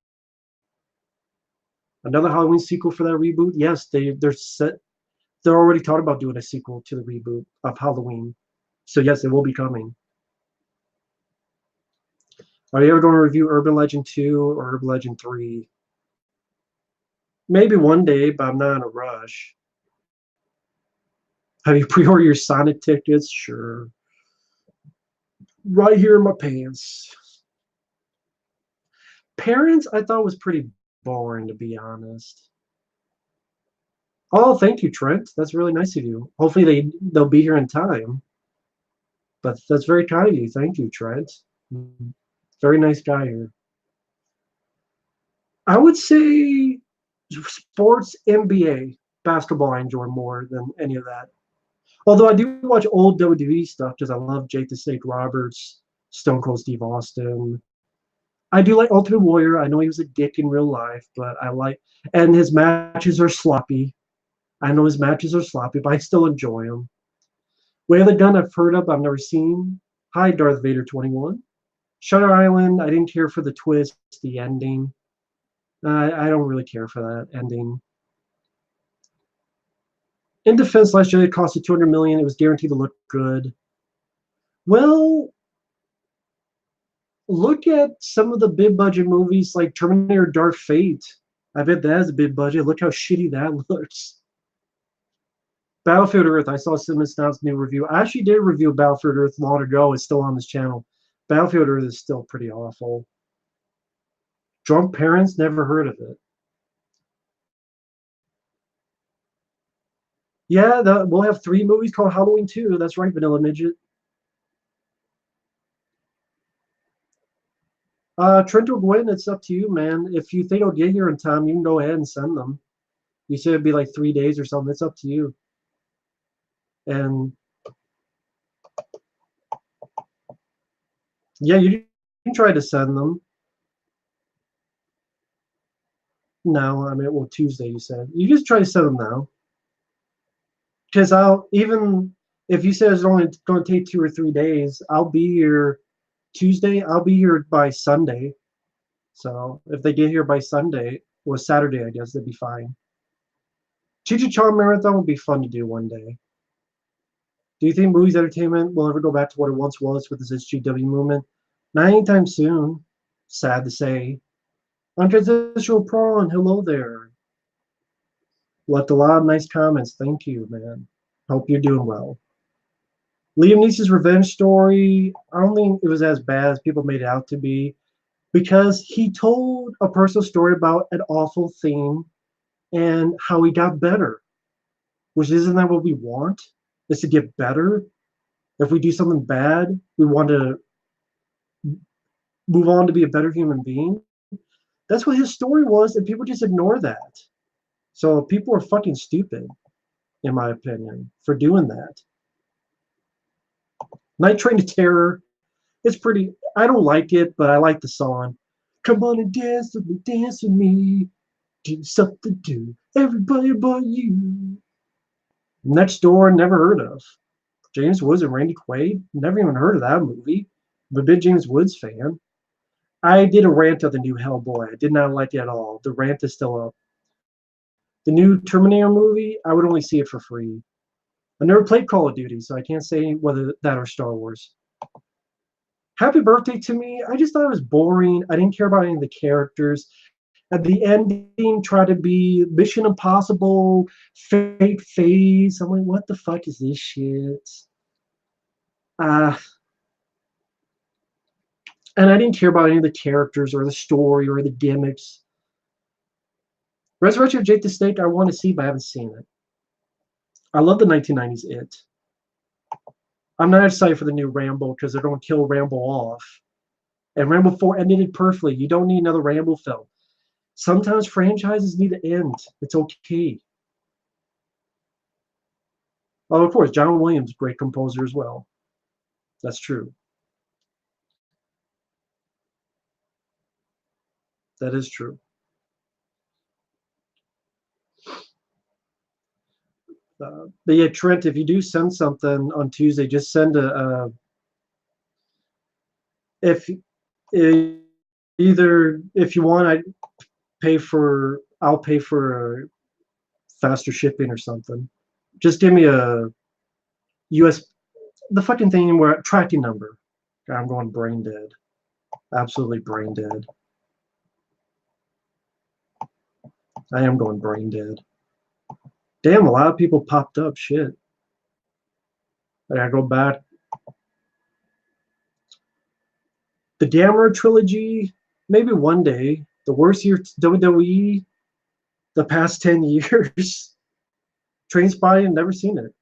A: Another Halloween sequel for that reboot? Yes, they're set. They're already talking about doing a sequel to the reboot of Halloween. So yes, it will be coming. Are you ever going to review Urban Legend 2 or Urban Legend 3? Maybe one day, but I'm not in a rush. Have you pre-ordered your Sonic tickets? Sure. Right here in my pants. Parents, I thought was pretty boring, to be honest. Oh, thank you, Trent. That's really nice of you. Hopefully they'll be here in time. But that's very kind of you. Thank you, Trent. Very nice guy here. I would say sports, NBA, basketball I enjoy more than any of that. Although I do watch old WWE stuff because I love Jake the Snake Roberts, Stone Cold Steve Austin. I do like Ultimate Warrior. I know he was a dick in real life, but I like, and his matches are sloppy. I know his matches are sloppy, but I still enjoy them. Way of the Gun I've heard of, I've never seen. Hi, Darth Vader 21. Shutter Island, I didn't care for the twist, the ending. I don't really care for that ending. In Defense, last year it costed $200 million. It was guaranteed to look good. Well, look at some of the big budget movies like Terminator Dark Fate. I bet that has a big budget. Look how shitty that looks. Battlefield Earth, I saw Cinema Snob's new review. I actually did review Battlefield Earth long ago. It's still on this channel. Battlefield Earth is still pretty awful. Drunk Parents, never heard of it. Yeah, we'll have 3 movies called Halloween 2. That's right, Vanilla Midget. Trent or Gwen, it's up to you, man. If you think I'll get here in time, you can go ahead and send them. You said it'd be like 3 days or something. It's up to you. And yeah, you can try to send them. No, I mean, well, Tuesday you said. You just try to send them now. Because even if you said it's only going to take 2 or 3 days, I'll be here Tuesday. I'll be here by Sunday. So if they get here by Sunday, or Saturday, I guess, they'd be fine. Cheech and Chong Marathon would be fun to do one day. Do you think movies entertainment will ever go back to what it once was with this SGW movement? Not anytime soon. Sad to say. Unconditional Prawn, hello there. Left a lot of nice comments. Thank you, man. Hope you're doing well. Liam Neeson's revenge story, I don't think it was as bad as people made it out to be, because he told a personal story about an awful thing and how he got better. Which isn't that what we want? Is to get better? If we do something bad, we want to move on to be a better human being. That's what his story was, and people just ignore that. So people are fucking stupid, in my opinion, for doing that. Night Train to Terror. It's pretty. I don't like it, but I like the song. Come on and dance with me, dance with me. Do something to do. Everybody but you. Next Door, never heard of. James Woods and Randy Quaid, never even heard of that movie. I'm a big James Woods fan. I did a rant of the new Hellboy. I did not like it at all. The rant is still up. The new Terminator movie, I would only see it for free. I never played Call of Duty, so I can't say whether that or Star Wars. Happy Birthday to me, I just thought it was boring. I didn't care about any of the characters. At the ending, try to be Mission Impossible, fake face. I'm like, what the fuck is this shit? Uh, and I didn't care about any of the characters or the story or the gimmicks. Resurrection of Jake the Snake, I want to see, but I haven't seen it. I love the 1990s It. I'm not excited for the new Rambo because they're going to kill Rambo off. And Rambo 4 ended it perfectly. You don't need another Rambo film. Sometimes franchises need to end. It's okay. Oh, of course, John Williams, great composer as well. That's true. That is true. But yeah, Trent, if you do send something on Tuesday, just send if either if you want, I'll pay for faster shipping or something. Just give me a US the fucking thing where tracking number. I'm going brain dead. Absolutely brain dead. I am going brain dead. Damn, a lot of people popped up. Shit. I gotta go back. The Gamera trilogy, maybe one day. The worst year WWE, the past 10 years. Train Spy, never seen it.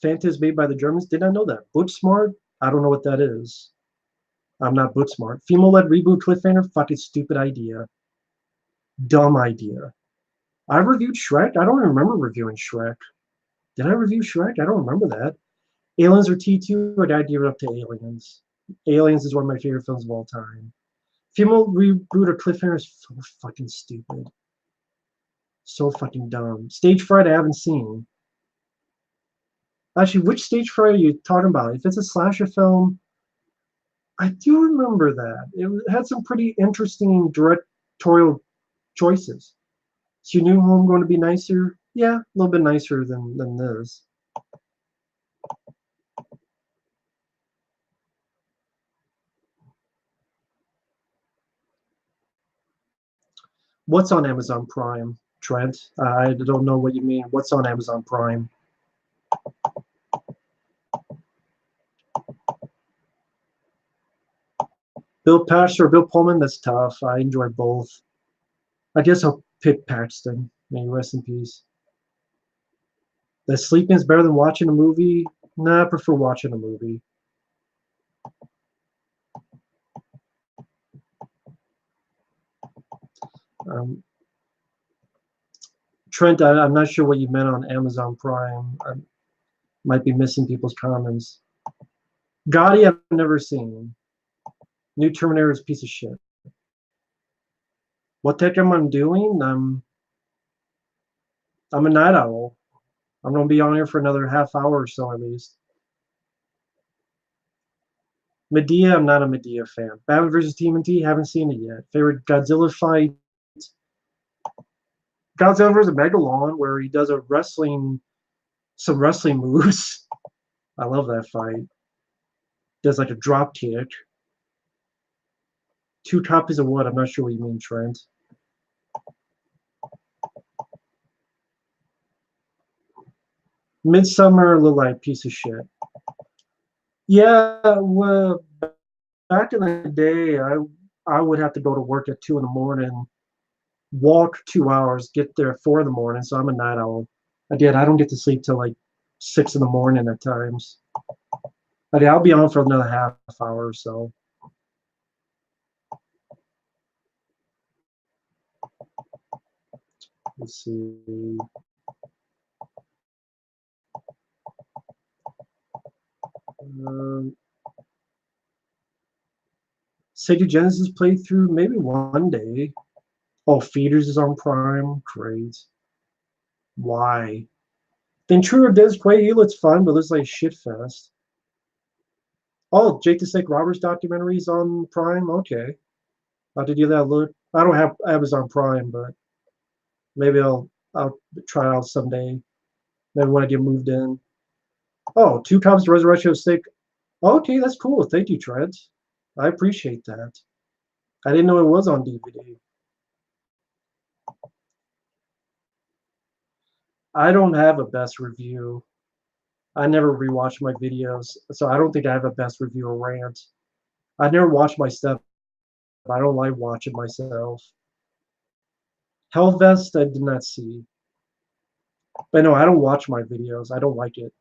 A: Fantas made by the Germans, did not know that. Booksmart, I don't know what that is. I'm not Booksmart. Female-led reboot cliffhanger, fucking stupid idea. Dumb idea. I reviewed Shrek. I don't remember reviewing Shrek. Did I review Shrek? I don't remember that. Aliens or T2, or did I give it up to Aliens? Aliens is one of my favorite films of all time. Female reboot of cliffhanger is so fucking stupid. So fucking dumb. Stage Fright I haven't seen. Actually, which Stage Fright are you talking about? If it's a slasher film, I do remember that. It had some pretty interesting directorial choices. Is your new home going to be nicer? Yeah, a little bit nicer than this. What's on Amazon Prime, Trent? I don't know what you mean. What's on Amazon Prime? Bill Paxton or Bill Pullman? That's tough. I enjoy both. I guess I'll pick Paxton. May he rest in peace. That sleeping is better than watching a movie? Nah, I prefer watching a movie. Um, Trent, I'm not sure what you meant on Amazon Prime. I might be missing people's comments. Gotti, I've never seen. New Terminator is a piece of shit. What the heck am I doing? I'm a night owl. I'm gonna be on here for another half hour or so at least. Medea, I'm not a Medea fan. Batman vs. TMNT, haven't seen it yet. Favorite Godzilla fight? Godzilla vs. Megalon, where he does some wrestling moves. I love that fight. Does like a drop kick. 2 copies of what? I'm not sure what you mean, Trent. Midsummer looked like a piece of shit. Yeah, well, back in the day, I would have to go to work at 2 in the morning, walk 2 hours, get there at 4 in the morning. So I'm a night owl. Again, I don't get to sleep till like 6 in the morning at times. Again, I'll be on for another half hour or so. Let's see. Sega Genesis playthrough, maybe one day. Oh, Feeders is on Prime. Great. Why? The Intruder Disc Quake, he looks fun, but looks like shitfest. Oh, Jake the Snake Roberts documentaries on Prime? Okay. I'll have to give that a look. I don't have Amazon Prime, but maybe I'll try it out someday. Maybe when I get moved in. Oh, Two Cops to Resurrection of Snake. Okay, that's cool. Thank you, Trent. I appreciate that. I didn't know it was on DVD. I don't have a best review. I never rewatch my videos, so I don't think I have a best review or rant. I never watch my stuff. I don't like watching myself. Hellfest, I did not see. But no, I don't watch my videos. I don't like it.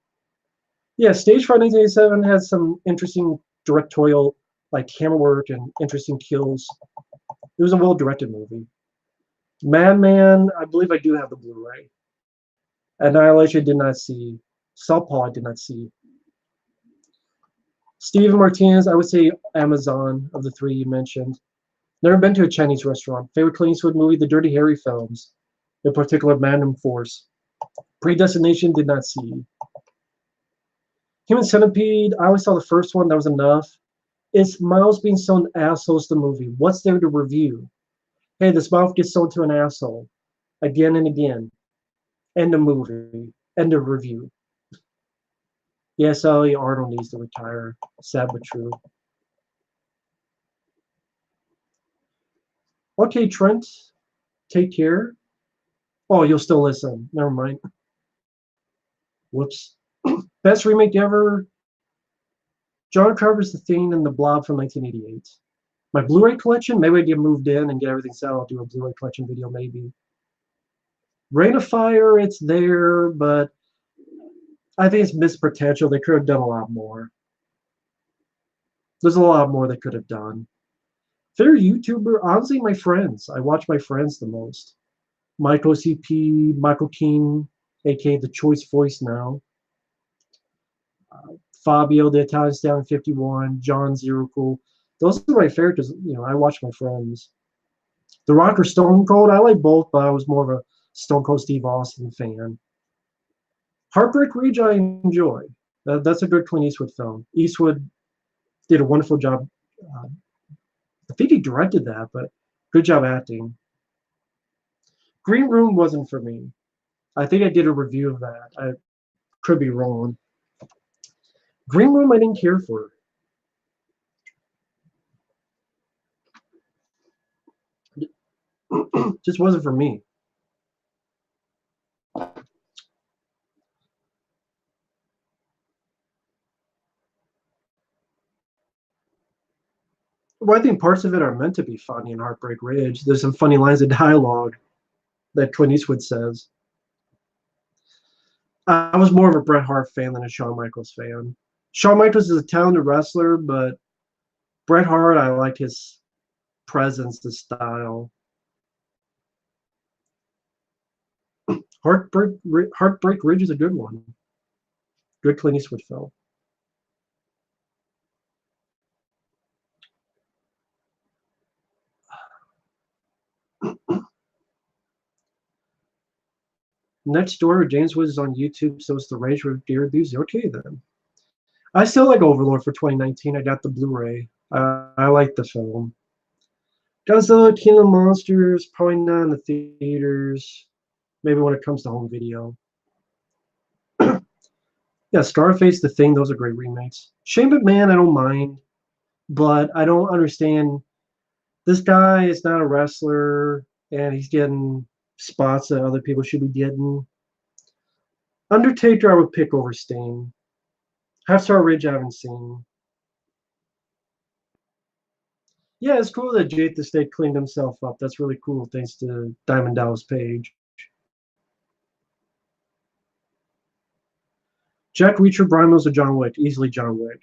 A: Yeah, Stage Fright 1987 has some interesting directorial, like camera work and interesting kills. It was a well-directed movie. Madman, I believe I do have the Blu-ray. Annihilation did not see. Southpaw I did not see. Steven Martinez, I would say Amazon of the three you mentioned. Never been to a Chinese restaurant. Favorite Clint Eastwood movie, the Dirty Harry films. In particular, Magnum Force. Predestination did not see. Human Centipede, I always saw the first one. That was enough. It's Miles being sold assholes to the movie. What's there to review? Hey, this mouth gets sold to an asshole. Again and again. End of movie. End of review. Yes, Ellie Arnold needs to retire. Sad but true. Okay, Trent. Take care. Oh, you'll still listen. Never mind. Whoops. Best remake ever. John Carpenter's The Thing and The Blob from 1988. My Blu-ray collection. Maybe I get moved in and get everything set. I'll do a Blu-ray collection video maybe. Reign of Fire, it's there, but I think it's missed potential. They could have done a lot more. There's a lot more they could have done. Favorite YouTuber, honestly, my friends. I watch my friends the most. Michael CP, Michael King, aka the Choice Voice now. Fabio, the Italian Stallion 51, John Zero Cool. Those are my favorite because I watch my friends. The Rock or Stone Cold, I like both, but I was more of a Stone Cold Steve Austin fan. Heartbreak Ridge, I enjoy. That's a good Clint Eastwood film. Eastwood did a wonderful job. I think he directed that, but good job acting. Green Room wasn't for me. I think I did a review of that. I could be wrong. Green Room, I didn't care for. Just wasn't for me. Well, I think parts of it are meant to be funny in Heartbreak Ridge. There's some funny lines of dialogue that Clint Eastwood says. I was more of a Bret Hart fan than a Shawn Michaels fan. Shawn Michaels is a talented wrestler, but Bret Hart, I like his presence, the style. Heartbreak Ridge is a good one. Good Clint Eastwood film. Next Door with James Woods is on YouTube, so it's the Rage Review Reviews. Okay, then. I still like Overlord for 2019. I got the Blu-ray. I like the film. Godzilla, King of Monsters, probably not in the theaters. Maybe when it comes to home video. Yeah, Scarface, The Thing, those are great remakes. Shane McMahon, I don't mind, but I don't understand. This guy is not a wrestler, and he's getting spots that other people should be getting. Undertaker, I would pick over Sting. Half Star Ridge, I haven't seen. Yeah, it's cool that Jake the Snake cleaned himself up. That's really cool, thanks to Diamond Dallas Page. Jack Reacher, Brian Mills, or John Wick? Easily John Wick.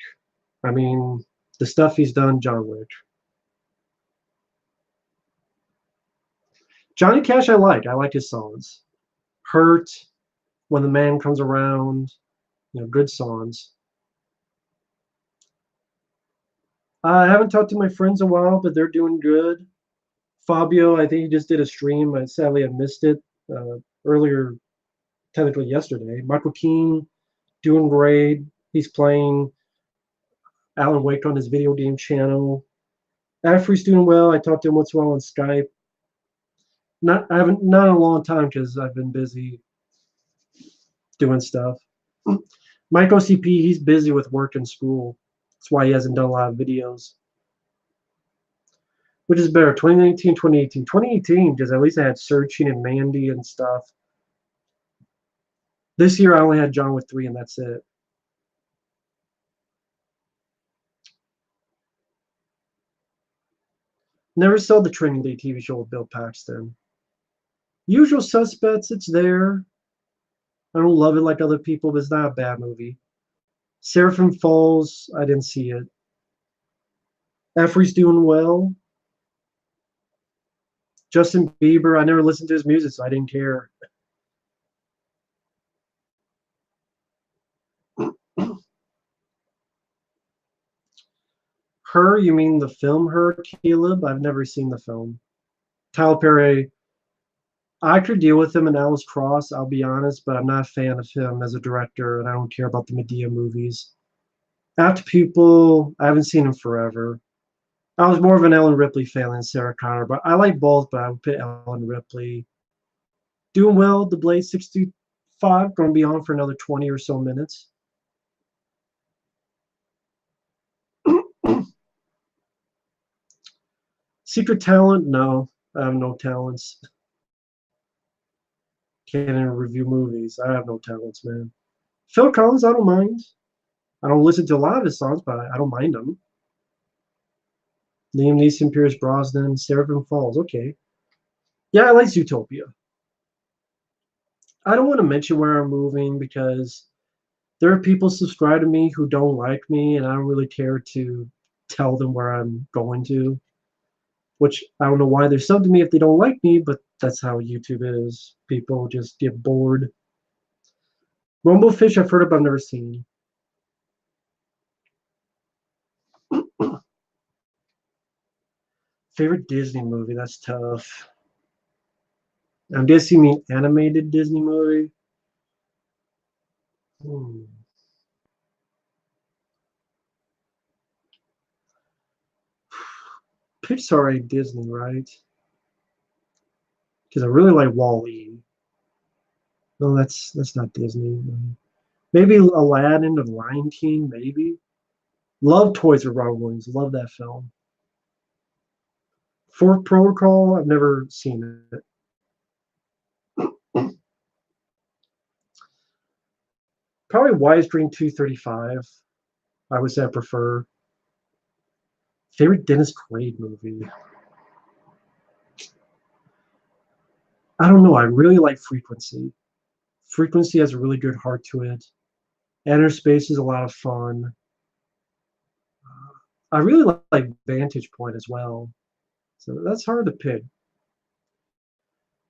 A: I mean, the stuff he's done, John Wick. Johnny Cash, I like. I like his songs. Hurt, When the Man Comes Around, good songs. I haven't talked to my friends in a while, but they're doing good. Fabio, I think he just did a stream. Sadly, I missed it earlier, technically yesterday. Michael Keane doing great. He's playing Alan Wake on his video game channel. Afree's doing well. I talked to him once in a while on Skype. I haven't not in a long time because I've been busy doing stuff. Mike OCP, he's busy with work and school. That's why he hasn't done a lot of videos. Which is better, 2019, 2018? 2018, because at least I had Searching and Mandy and stuff. This year I only had John Wick 3 and that's it. Never saw the Training Day TV show with Bill Paxton. Usual Suspects, it's there. I don't love it like other people, but it's not a bad movie. Seraphim Falls, I didn't see it. Efree's doing well. Justin Bieber, I never listened to his music, so I didn't care. Her, you mean the film Her, Caleb? I've never seen the film. Tyler Perry, I could deal with him in Alice Cross, I'll be honest, but I'm not a fan of him as a director, and I don't care about the Medea movies. After People, I haven't seen him forever. I was more of an Ellen Ripley fan than Sarah Connor, but I like both, but I would pick Ellen Ripley. Doing well, The Blade 65, going to be on for another 20 or so minutes. Secret talent? No, I have no talents. Can't even review movies. I have no talents, man. Phil Collins, I don't mind. I don't listen to a lot of his songs, but I don't mind them. Liam Neeson, Pierce Brosnan, Seraphim Falls. Okay. Yeah, I like Zootopia. I don't want to mention where I'm moving because there are people subscribe to me who don't like me, and I don't really care to tell them where I'm going to. Which I don't know why they're sub to me if they don't like me, but that's how YouTube is. People just get bored. Rumblefish, I've heard of, I've never seen. Favorite Disney movie? That's tough. I'm guessing you mean animated Disney movie. Hmm. Pixar ain't Disney, right? Because I really like Wall-E. No, that's not Disney. Maybe Aladdin or Lion King, maybe. Love Toys with Robin Williams. Love that film. Fourth Protocol, I've never seen it. Probably Widescreen 235. I would say I prefer. Favorite Dennis Quaid movie? I don't know. I really like Frequency. Frequency has a really good heart to it. Enter Space is a lot of fun. I really like Vantage Point as well. So that's hard to pick.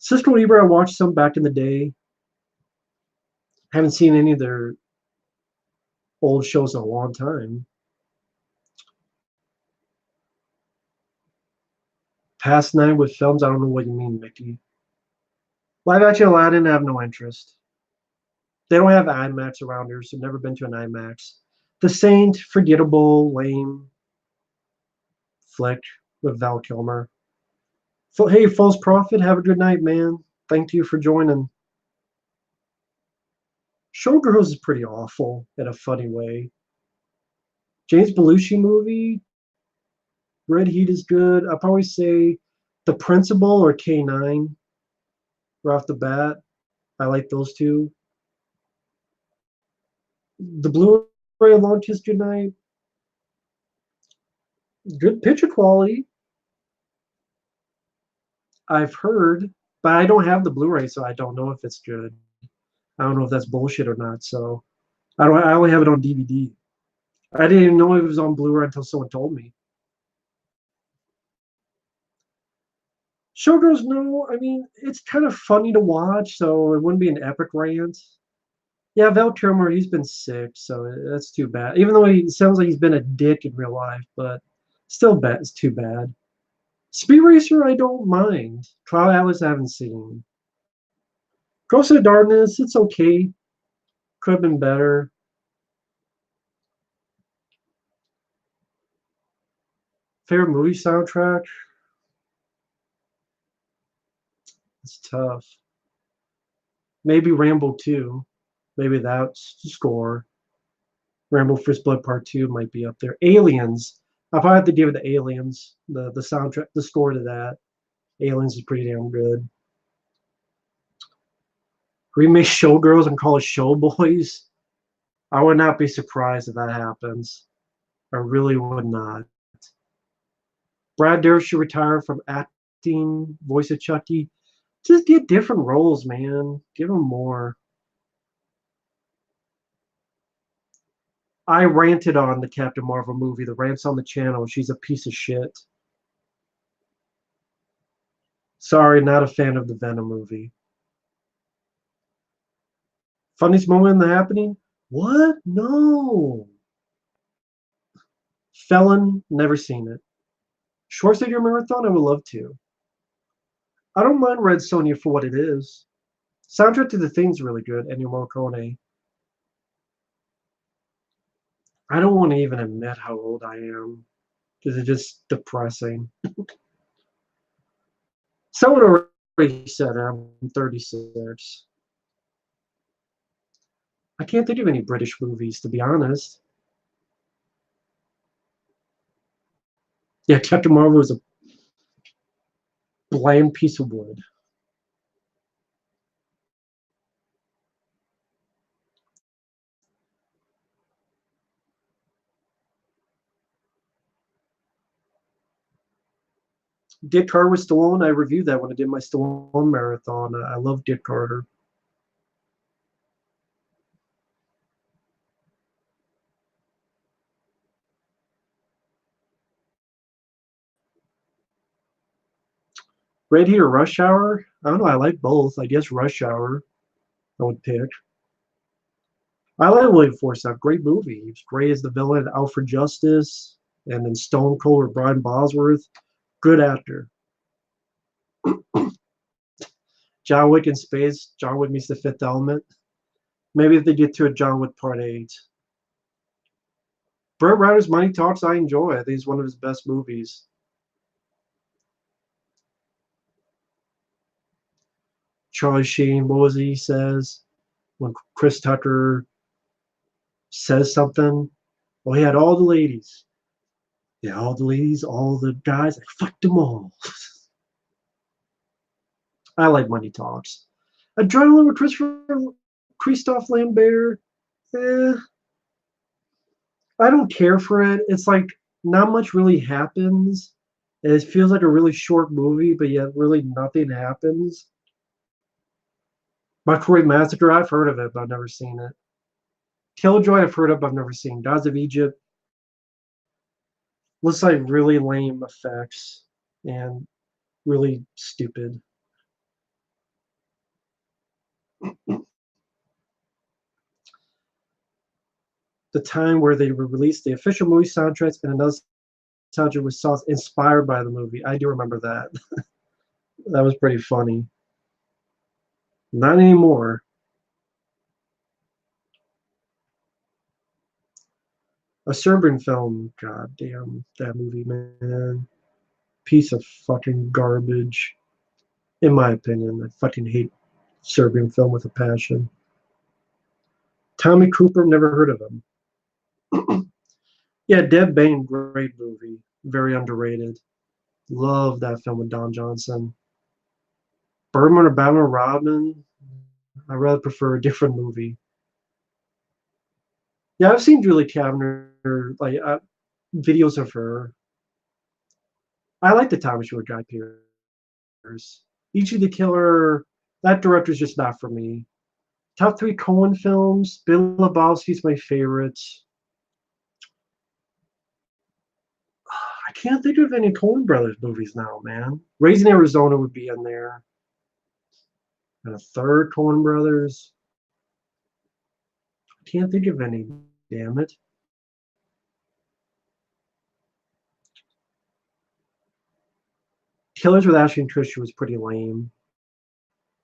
A: Siskel and Ebert, I watched some back in the day. Haven't seen any of their old shows in a long time. Past Night with films, I don't know what you mean, Mickey. Live action Aladdin, I have no interest. They don't have IMAX around here, so never been to an IMAX. The Saint, forgettable, lame flick with Val Kilmer. Hey, False Prophet, have a good night, man. Thank you for joining. Showgirls is pretty awful in a funny way. James Belushi movie, Red Heat is good. I'll probably say The Principal or K9 right off the bat. I like those two. The Blu-ray Long Kiss Goodnight, good picture quality. I've heard, but I don't have the Blu-ray, so I don't know if it's good. I don't know if that's bullshit or not. So I only have it on DVD. I didn't even know it was on Blu-ray until someone told me. Showgirls, no. I mean, it's kind of funny to watch, so it wouldn't be an epic rant. Yeah, Val Kilmer, he's been sick, so that's too bad. Even though he sounds like he's been a dick in real life, but Still bad. It's too bad. Speed Racer, I don't mind. Cloud Atlas, I haven't seen. Ghost of Darkness, it's okay. Could have been better. Favorite movie soundtrack? It's tough. Maybe Rambo 2. Maybe that's the score. Rambo First Blood Part 2 might be up there. Aliens. I'll probably have to give it to Aliens. The soundtrack, the score to that. Aliens is pretty damn good. Remake Showgirls and call it Showboys. I would not be surprised if that happens. I really would not. Brad Dourif should retire from acting, voice of Chucky. Just get different roles, man. Give him more. I ranted on the Captain Marvel movie. The rant's on the channel. She's a piece of shit. Sorry, not a fan of the Venom movie. Funniest moment in The Happening? What? No. Felon, never seen it. Schwarzenegger Marathon, I would love to. I don't mind Red Sonja for what it is. Soundtrack to The Thing's really good, Ennio Morricone. I don't want to even admit how old I am because it's just depressing. Someone already said I'm 36. I can't think of any British movies, to be honest. Yeah, Captain Marvel is a bland piece of wood. Dick Carter with Stallone. I reviewed that when I did my Stallone marathon. I love Dick Carter. Red Heat or Rush Hour? I don't know. I like both. I guess Rush Hour I would pick. I like William Forsythe. Great movie. He was great as the villain, Alfred Justice, and then Stone Cold or Brian Bosworth. Good actor. John Wick in space. John Wick meets the Fifth Element. Maybe if they get to a John Wick Part 8. Burt Reynolds' Money Talks I enjoy. I think it's one of his best movies. Charlie Sheen, what was it he says? When Chris Tucker says something. Well, he had all the ladies. Yeah, all the ladies, all the guys. I fucked them all. I like Money Talks. Adrenaline with Christophe Lambert. Eh, I don't care for it. It's like not much really happens. It feels like a really short movie, but yet really nothing happens. Mockery Massacre, I've heard of it, but I've never seen it. Killjoy, I've heard of, but I've never seen. Gods of Egypt looks like really lame effects and really stupid. The time where they released the official movie soundtracks and another soundtrack with songs inspired by the movie. I do remember that. That was pretty funny. Not anymore. A Serbian film. God damn that movie, man. Piece of fucking garbage. In my opinion, I fucking hate Serbian film with a passion. Tommy Cooper, never heard of him. Yeah, Dead Bane, great movie. Very underrated. Love that film with Don Johnson. Birdman or Batman Robin, I rather prefer a different movie. Yeah, I've seen Julie Kavner, like videos of her. I like the Tommy Short Guy Pearce. Ichi the Killer, that director's just not for me. Top three Coen films. Bill Lebowski's my favorite. I can't think of any Coen Brothers movies now, man. Raising Arizona would be in there. And a third Coen Brothers. I can't think of any. Damn it. Killers with Ashton Kutcher was pretty lame.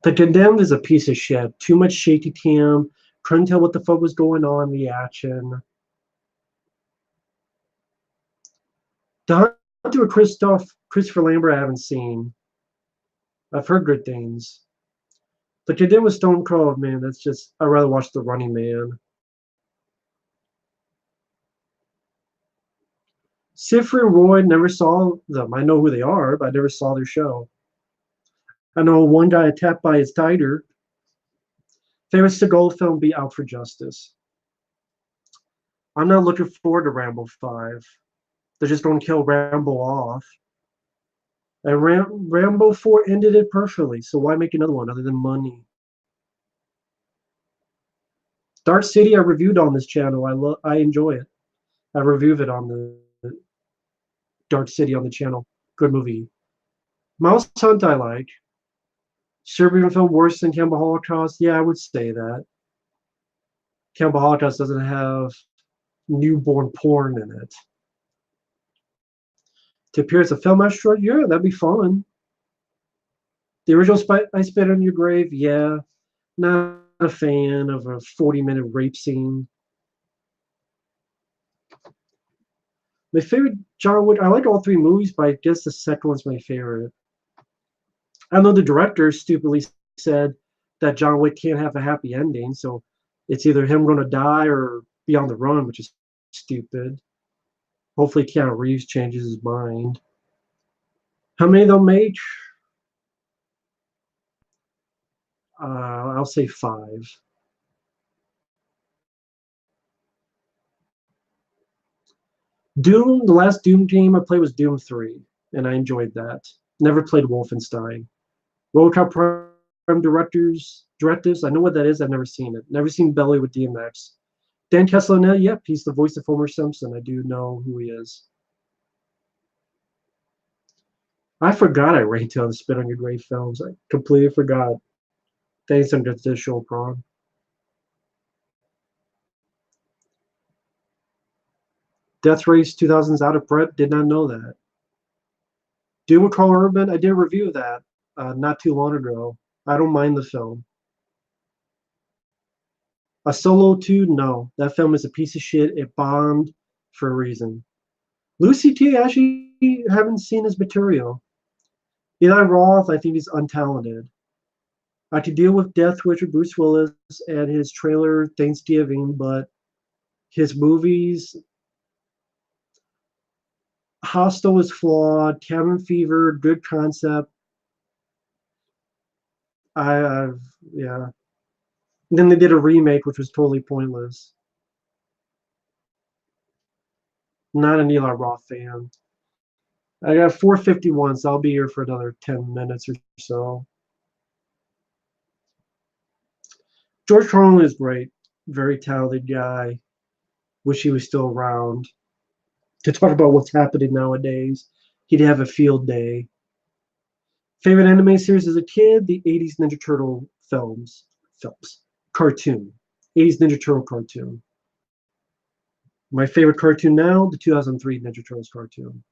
A: The Condemned is a piece of shit. Too much shaky cam. Couldn't tell what the fuck was going on in the action. The Hunter with Christopher Lambert I haven't seen. I've heard good things. The Condemned with Stone Cold, man, that's just, I'd rather watch The Running Man. Sifri and Roy, never saw them. I know who they are, but I never saw their show. I know one guy attacked by his tiger. Favorite Seagal film be Out for Justice. I'm not looking forward to Rambo 5. They're just going to kill Rambo off. And Rambo 4 ended it perfectly, so why make another one other than money? Dark City I reviewed on this channel. I enjoy it. I reviewed it on the Dark City on the channel. Good movie. Mouse Hunt I like. Serbian film worse than Cannibal Holocaust? Yeah, I would say that. Cannibal Holocaust doesn't have newborn porn in it. To appear as a film asteroid? Yeah, that'd be fun. The original I Spit on Your Grave? Yeah. Not a fan of a 40-minute rape scene. My favorite John Wick, I like all three movies, but I guess the second one's my favorite. I know the director stupidly said that John Wick can't have a happy ending, so it's either him going to die or be on the run, which is stupid. Hopefully Keanu Reeves changes his mind. How many they'll make? I'll say 5. Doom, the last Doom game I played was Doom 3, and I enjoyed that. Never played Wolfenstein. RoboCop Prime Directives, I know what that is, I've never seen it. Never seen Belly with DMX. Dan Castellaneta, yep, he's the voice of Homer Simpson. I do know who he is. I forgot I ranked on the Spit on Your Grave films. I completely forgot. Thanks to this show, Prawn. Death Race 2000's Out of Breath, did not know that. Doom with Carl Urban, I did a review of that not too long ago. I don't mind the film. A Solo 2, no. That film is a piece of shit. It bombed for a reason. Lucy T, I actually haven't seen his material. Eli Roth, I think he's untalented. I could deal with Death Wish with Bruce Willis and his trailer Thanksgiving, but his movies, Hostel is flawed. Cabin Fever, good concept. Yeah. And then they did a remake, which was totally pointless. Not an Eli Roth fan. I got 4:51, so I'll be here for another 10 minutes or so. George Carlin is great. Very talented guy. Wish he was still around to talk about what's happening nowadays. He'd have a field day. Favorite anime series as a kid? The 80s Ninja Turtle films. Cartoon. 80s Ninja Turtle cartoon. My favorite cartoon now, the 2003 Ninja Turtles cartoon.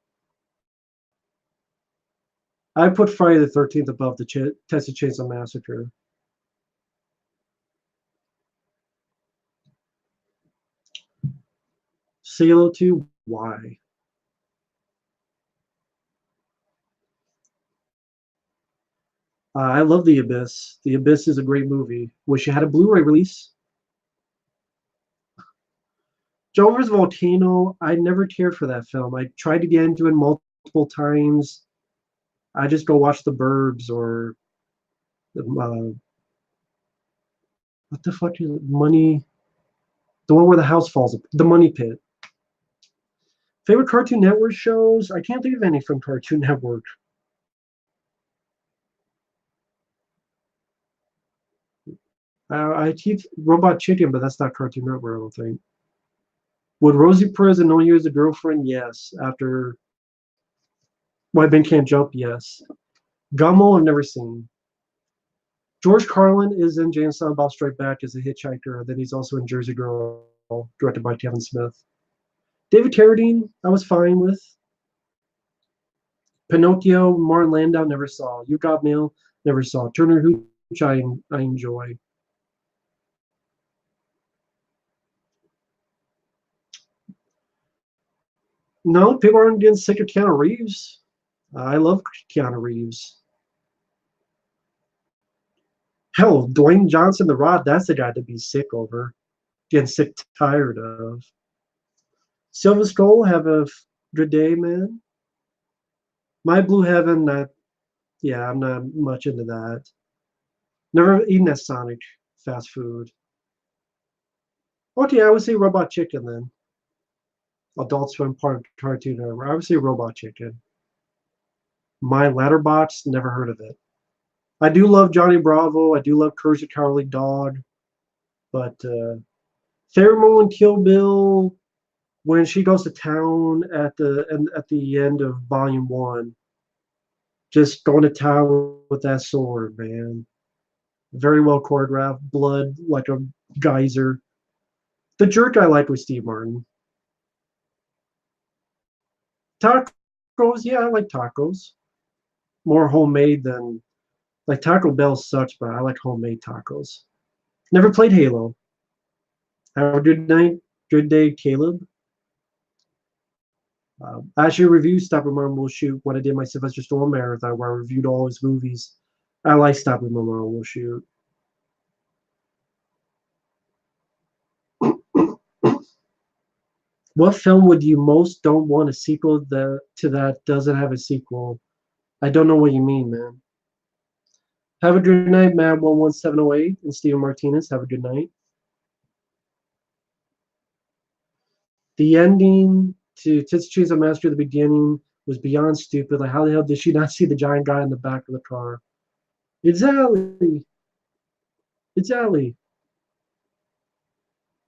A: I put Friday the 13th above the Texas Chainsaw Massacre. Salo 2, why? I love The Abyss. The Abyss is a great movie. Wish it had a Blu-ray release. John vs. Volcano, I never cared for that film. I tried to get into it multiple times. I just go watch The Burbs or what the fuck is it? Money? The one where the house falls apart. The Money Pit. Favorite Cartoon Network shows? I can't think of any from Cartoon Network. I keep Robot Chicken, but that's not Cartoon Network, I don't think. Would Rosie Perez annoy you as a girlfriend? Yes. After Why Ben Can't Jump? Yes. Gumball, I've never seen. George Carlin is in Jay and Silent Bob Strike Back as a hitchhiker. Then he's also in Jersey Girl, directed by Kevin Smith. David Carradine, I was fine with. Pinocchio, Martin Landau, never saw. You Got Mail, never saw. Turner Hooch, I enjoy. No, people aren't getting sick of Keanu Reeves. I love Keanu Reeves. Hell, Dwayne Johnson, The Rock, that's the guy to be sick over. Getting sick, tired of. Silver Skull, have a good day, man. My Blue Heaven, yeah, I'm not much into that. Never eaten that Sonic fast food. Okay, I would say Robot Chicken then. Adult Swim part cartoon. I would say Robot Chicken. My Letterbox, never heard of it. I do love Johnny Bravo. I do love Courage the Cowardly Dog. But Pheromone and Kill Bill, when she goes to town at the end of Volume 1, just going to town with that sword, man. Very well choreographed, blood like a geyser. The Jerk I like with Steve Martin. Tacos, yeah, I like tacos. More homemade than like Taco Bell sucks, but I like homemade tacos. Never played Halo. Have a good night, good day, Caleb. I actually reviewed Stop and Mom Will Shoot when I did my Sylvester Stallone marathon, where I reviewed all his movies. I like Stop and Mom Will Shoot. What film would you most don't want a sequel to that doesn't have a sequel? I don't know what you mean, man. Have a good night, Mad11708 and Steven Martinez. Have a good night. The ending to Tits Cheese on Master at the beginning was beyond stupid. Like, how the hell did she not see the giant guy in the back of the car? It's Allie. It's Allie.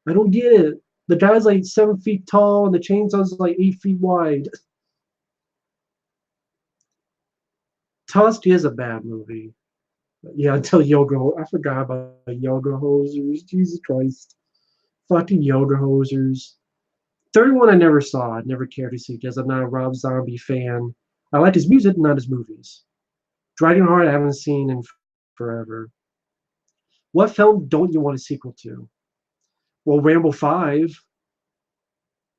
A: I don't get it. The guy's like 7 feet tall and the chainsaw's like 8 feet wide. Tusk is a bad movie. Yeah, until Yoga. I forgot about Yoga Hosers. Jesus Christ. Fucking Yoga Hosers. 31 I never saw. I never cared to see because I'm not a Rob Zombie fan. I like his music, not his movies. Dragonheart I haven't seen in forever. What film don't you want a sequel to? Well, Rambo 5,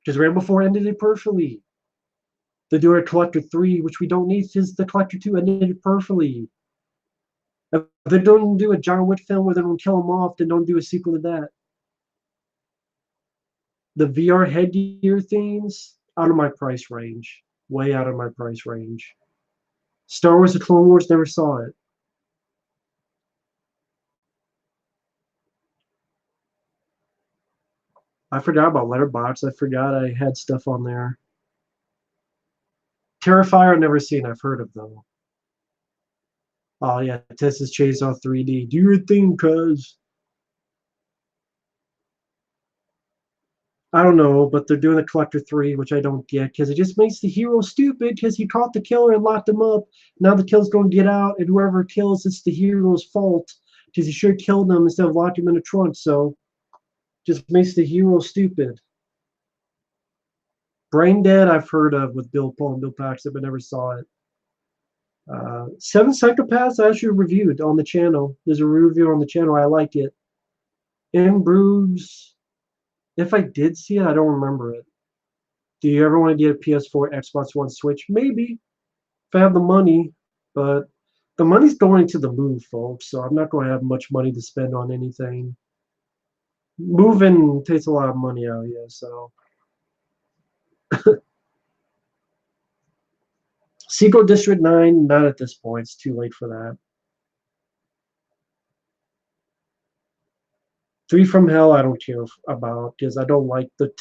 A: because Rambo 4 ended it perfectly. They do a Collector 3, which we don't need because the Collector 2 ended it perfectly. If they don't do a John Wick film where they don't kill him off, then don't do a sequel to that. The VR headgear things, out of my price range. Way out of my price range. Star Wars The Clone Wars, never saw it. I forgot about Letterboxd. I forgot I had stuff on there. Terrifier, I've never seen. I've heard of though. Oh yeah, Texas Chainsaw 3D. Do your thing, cuz. I don't know, but they're doing a Collector 3, which I don't get, because it just makes the hero stupid, because he caught the killer and locked him up. Now the killer's going to get out, and whoever kills, it's the hero's fault, because he should have killed them instead of locking him in a trunk, so just makes the hero stupid. Brain Dead, I've heard of with Bill Paul and Bill Paxton, but never saw it. Seven Psychopaths, I actually reviewed on the channel. There's a review on the channel. I like it. In Bruges, if I did see it, I don't remember it. Do you ever want to get a PS4, Xbox One, Switch? Maybe, if I have the money, but the money's going to the move, folks, so I'm not going to have much money to spend on anything. Moving takes a lot of money out, yeah, so. Sequel District 9, not at this point. It's too late for that. Three from Hell, I don't care about because I don't like the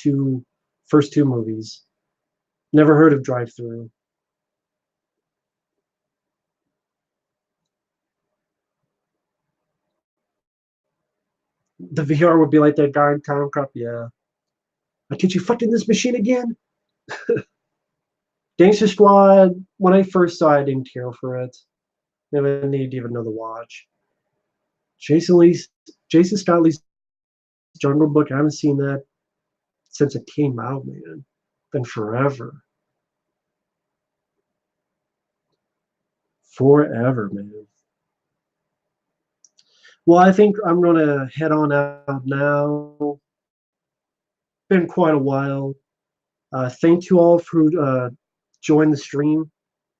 A: first two movies. Never heard of Drive Through. The VR would be like that guy in Time Cop. Yeah. I can't you fucking this machine again? Gangster Squad, when I first saw it, I didn't care for it. Never need even know the watch. Jason Lee's Jason Scott Lee's Jungle Book. I haven't seen that since it came out, man. Been forever. Forever, man. Well, I think I'm gonna head on out now. Been quite a while. Thank you all for joining the stream.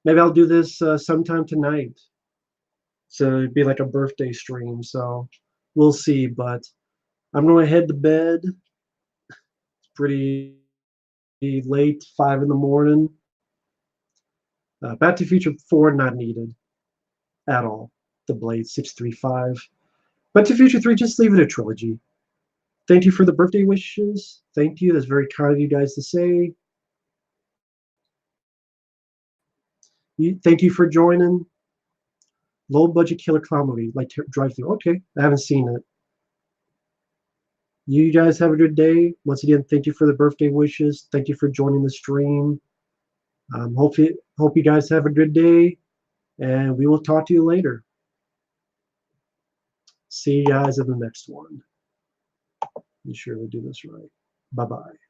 A: Maybe I'll do this sometime tonight. So it'd be like a birthday stream. So we'll see. But I'm gonna head to bed. It's pretty late, 5 in the morning. Back to Future 4 not needed at all. The Blade 635. Back to Future 3, just leave it a trilogy. Thank you for the birthday wishes. Thank you. That's very kind of you guys to say. Thank you for joining. Low budget killer clown movie like Drive Through. Okay, I haven't seen it. You guys have a good day. Once again, thank you for the birthday wishes. Thank you for joining the stream. Hope you guys have a good day, and we will talk to you later. See you guys in the next one. Be sure to do this right. Bye-bye.